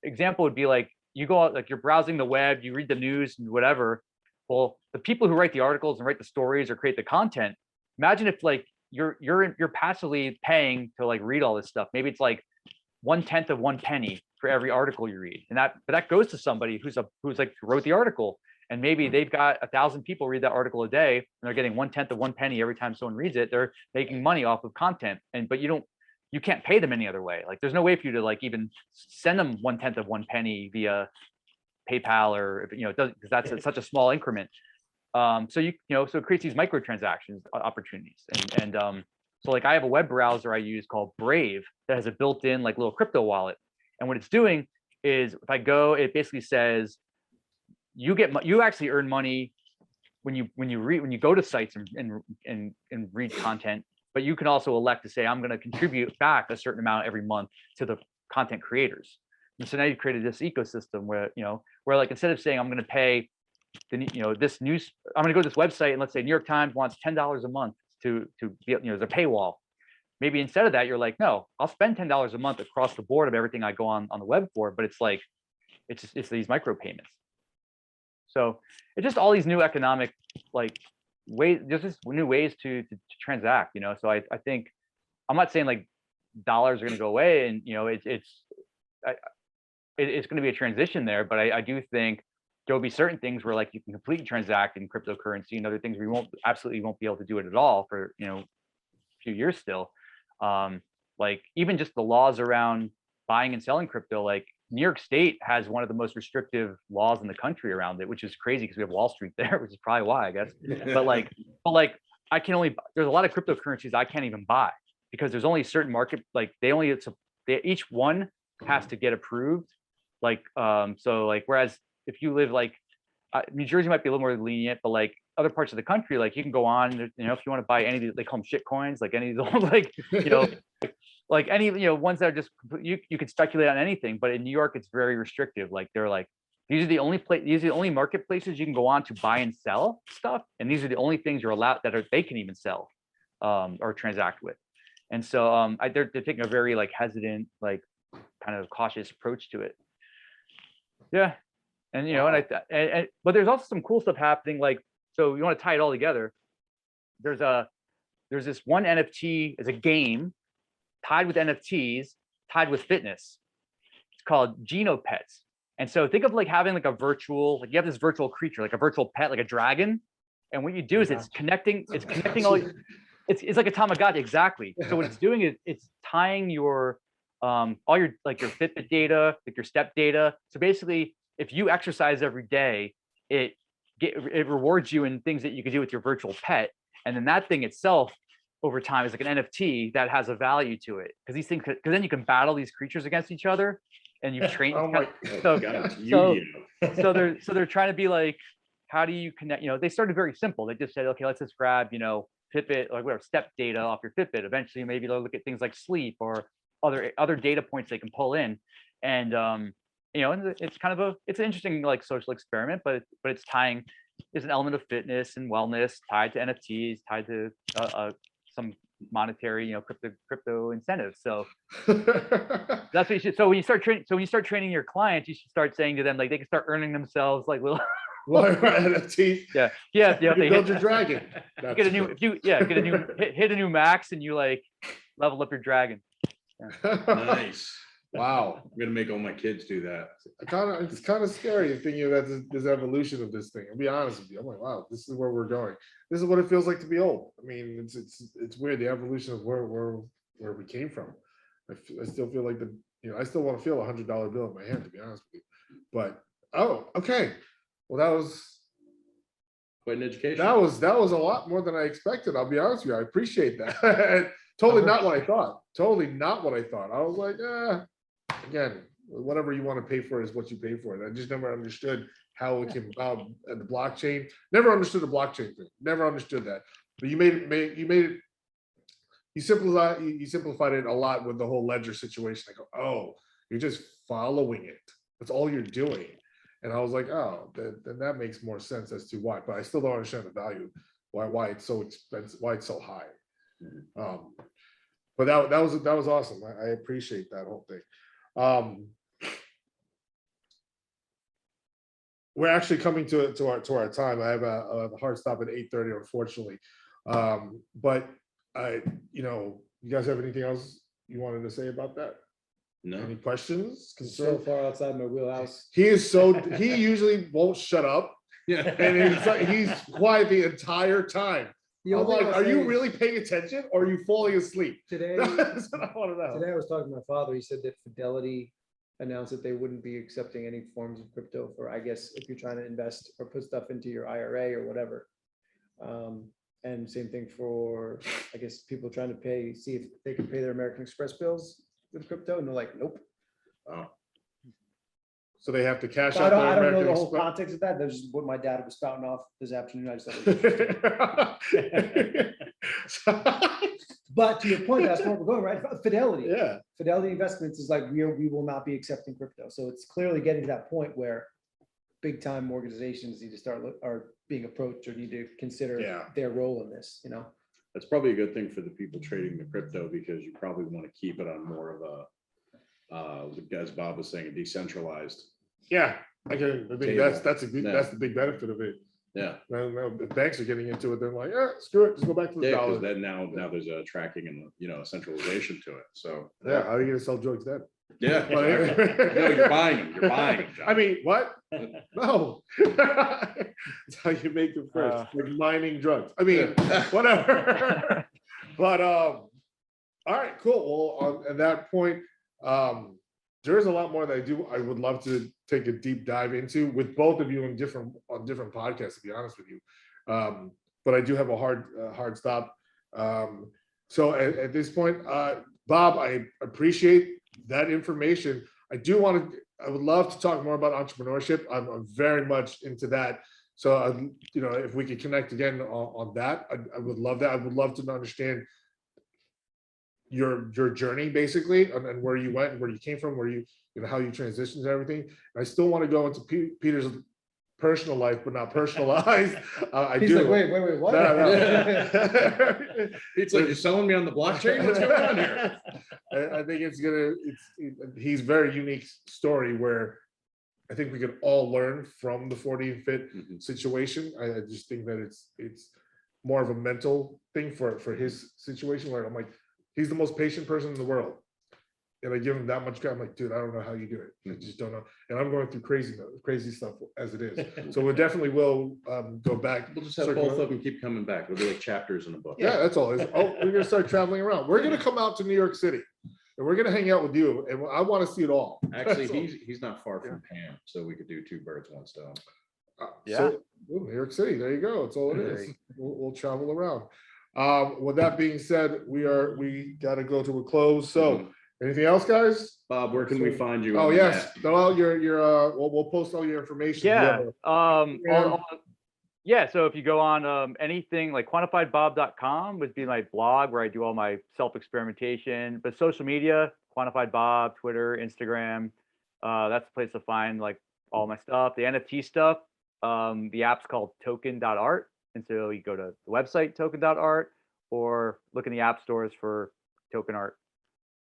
example would be like you go out, like you're browsing the web, you read the news and whatever. Well, the people who write the articles and write the stories or create the content, imagine if like you're passively paying to like read all this stuff. Maybe it's like 1/10 of 1 penny for every article you read, and that goes to somebody who's like wrote the article, and maybe they've got 1,000 people read that article a day, and they're getting 1/10 of 1 penny every time someone reads it. They're making money off of content, but you can't pay them any other way. Like there's no way for you to like even send them 1/10 of 1 penny via PayPal or you know it doesn't, because that's such a small increment. So so it creates these microtransactions opportunities, and so like I have a web browser I use called Brave that has a built-in like little crypto wallet, and what it's doing is if I go, it basically says you actually earn money when you go to sites and read content, but you can also elect to say I'm going to contribute back a certain amount every month to the content creators. And so now you've created this ecosystem where like instead of saying I'm going to pay this news, I'm going to go to this website and let's say New York Times wants $10 a month to be there's a paywall. Maybe instead of that you're like, no, I'll spend $10 a month across the board of everything I go on the web for, but it's like it's these micropayments. So it's just all these new economic like ways, just new ways to transact. So I think I'm not saying like dollars are going to go away, and it's going to be a transition there, but I do think there'll be certain things where like you can completely transact in cryptocurrency, and other things where you absolutely won't be able to do it at all for a few years still. Like even just the laws around buying and selling crypto, like New York State has one of the most restrictive laws in the country around it, which is crazy because we have Wall Street there, which is probably why I guess. But I can only, there's a lot of cryptocurrencies I can't even buy because there's only a certain market, like each one has to get approved. Like, so like, whereas if you live like, New Jersey might be a little more lenient, but like other parts of the country, like you can go on, if you want to buy any of these, they call them shit coins, like any of these, like, like any, ones that are just, you could speculate on anything, but in New York, it's very restrictive. Like they're like, these are the only marketplaces you can go on to buy and sell stuff. And these are the only things you're allowed they can even sell or transact with. And so they're taking a very like hesitant, like kind of cautious approach to it. Yeah. And, but there's also some cool stuff happening. Like, so you want to tie it all together. There's this one NFT as a game tied with NFTs, tied with fitness. It's called Genopets. And so think of like having like a virtual, like you have this virtual creature, like a virtual pet, like a dragon. And what you do is it's connecting all, it's like a Tamagotchi, exactly. So what it's doing is it's tying your, all your, like your Fitbit data, like your step data. So basically, if you exercise every day, it rewards you in things that you can do with your virtual pet. And then that thing itself over time is like an NFT that has a value to it. Because these things, because then you can battle these creatures against each other and you've trained. So they're trying to be like, how do you connect? They started very simple. They just said, okay, let's just grab, Fitbit, like whatever, step data off your Fitbit. Eventually, maybe they'll look at things like sleep or other data points they can pull in. And and it's kind of it's an interesting like social experiment, but it's there's an element of fitness and wellness tied to NFTs, tied to some monetary, crypto incentives. So that's what you should. So when you start training your clients, you should start saying to them, like, they can start earning themselves like little. Right, NFT. Yeah. You They build your dragon. get a new, hit a new max, and you like level up your dragon. Nice. Wow. I'm gonna make all my kids do that. It's kind of scary thinking about this evolution of this thing. I'll be honest with you. I'm like, wow, this is where we're going. This is what it feels like to be old. I mean, it's weird, the evolution of where we came from. I still feel like I still want to feel $100 bill in my hand, to be honest with you. But okay. Well, that was Quite an education. that was a lot more than I expected. I'll be honest with you. I appreciate that. Totally not what I thought. Totally not what I thought. I was like, again, whatever you want to pay for is what you pay for. I just never understood how it came about at the blockchain. Never understood the blockchain thing. Never understood that. But you simplified it a lot with the whole ledger situation. I go, oh, you're just following it. That's all you're doing. And I was like, oh, then that makes more sense as to why. But I still don't understand the value, why it's so expensive, why it's so high. But that was awesome. I appreciate that whole thing. We're actually coming to our time. I have a hard stop at 8:30, unfortunately. But you guys have anything else you wanted to say about that? No. Any questions, So concerns? far outside my wheelhouse. He usually won't shut up, Yeah. and he's quiet the entire time. The I'm only thing like, I'll are say you is really paying attention or are you falling asleep? Today, That's what I want to know. today I was talking to my father. He said that Fidelity announced that they wouldn't be accepting any forms of crypto for, I guess, if you're trying to invest or put stuff into your IRA or whatever. And same thing for, I guess, people trying to see if they can pay their American Express bills with crypto, and they're like, nope. So they have to cash So out I their don't know American the whole Express. context of that. That's just what my dad was spouting off this afternoon. I just thought it was interesting. But to your point, that's where we're going, right? Fidelity. Yeah. Fidelity Investments is like, we will not be accepting crypto. So it's clearly getting to that point where big time organizations need to are being approached or need to consider their role in this, That's probably a good thing for the people trading the crypto, because you probably want to keep it on more of a, as Bob was saying, a decentralized. Yeah. I think Table. that's the big benefit of it. Yeah. Now the banks are getting into it. They're like, screw it, just go back to the Yeah, dollar. because then now there's a tracking and a centralization to it. So Yeah, how are you gonna sell drugs then? yeah, exactly. No, you're buying them. You're buying them, John. I mean, what? No. That's how you make them first. Like mining drugs. I mean, whatever. But all right, cool. Well, at that point, there's a lot more that I would love to take a deep dive into with both of you on different podcasts, to be honest with you. But I do have a hard stop. So at this point, Bob, I appreciate that information. I would love to talk more about entrepreneurship. I'm very much into that. So, if we could connect again on that, I would love that. I would love to understand your journey basically, and where you went and where you came from, how you transitioned and everything. And I still want to go into Peter's personal life, but not personalized. He's like, wait, what? No. It's like, you're selling me on the blockchain? What's going on here? I think he's very unique story where I think we could all learn from the 40 and fit situation. I just think that it's more of a mental thing for his situation, where I'm like, he's the most patient person in the world. And I give him that much credit. I'm like, dude, I don't know how you do it. I just don't know. And I'm going through crazy stuff as it is. So we definitely will go back. We'll just have both of them keep coming back. It'll be like chapters in a book. Yeah, that's all. We're gonna start traveling around. We're gonna come out to New York City, and we're gonna hang out with you. And I want to see it all. Actually, he's not far from Pam, so we could do two birds, one stone. So, New York City. There you go. That's all it is. We'll travel around. With that being said, we got to go to a close. So. Anything else, guys? Bob, where can we find you? Oh, yes. Well, we'll post all your information. Yeah. So if you go on anything like quantifiedbob.com would be my blog where I do all my self-experimentation, but social media, Quantified Bob, Twitter, Instagram, that's the place to find like all my stuff. The NFT stuff, the app's called token.art. And so you go to the website token.art, or look in the app stores for token art.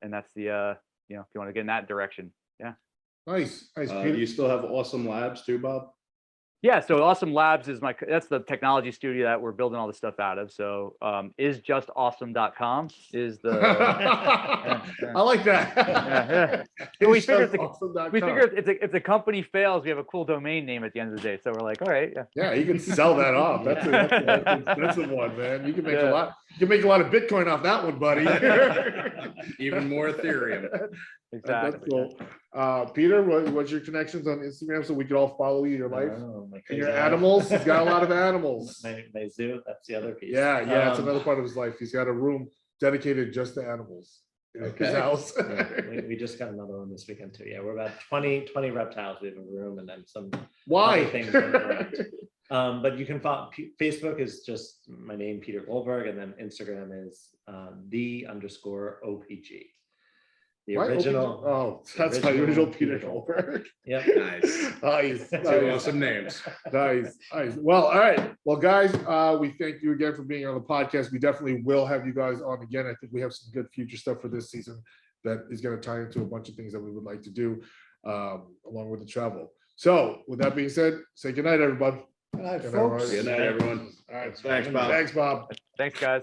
And that's the, you know, if you want to get in that direction. Yeah. Nice. Do you still have Awesome Labs too, Bob? Yeah, so Awesome Labs is that's the technology studio that we're building all this stuff out of. So isjustawesome.com is the I like that. yeah. And we figured Awesome.com. we figure if the company fails, we have a cool domain name at the end of the day. So we're like, all right, yeah. Yeah, you can sell that off. That's an expensive one, man. You can make a lot. You can make a lot of Bitcoin off that one, buddy. Even more Ethereum. Exactly. That's cool. Peter, what's your connections on Instagram so we could all follow you, your life, Oh, my and crazy your life. animals? He's got a lot of animals. My zoo, that's the other piece. Yeah, it's Um, another part of his life. He's got a room dedicated just to animals in his Okay. house. yeah, we just got another one this weekend too. Yeah, we're about 20 reptiles. We have a room and then some Why? other things running around. But you can follow, Facebook is just my name, Peter Goldberg, and then Instagram is _OPG. The Why original. Oh, that's my original Peter Goldberg. Yep. Nice. Nice. Two awesome names. Nice. Well, all right. Well, guys, we thank you again for being on the podcast. We definitely will have you guys on again. I think we have some good future stuff for this season that is going to tie into a bunch of things that we would like to do along with the travel. So with that being said, say goodnight, everybody. Good night, Good night, folks. Good night, everyone. All right. Thanks, Bob. Thanks, Bob. Thanks, guys.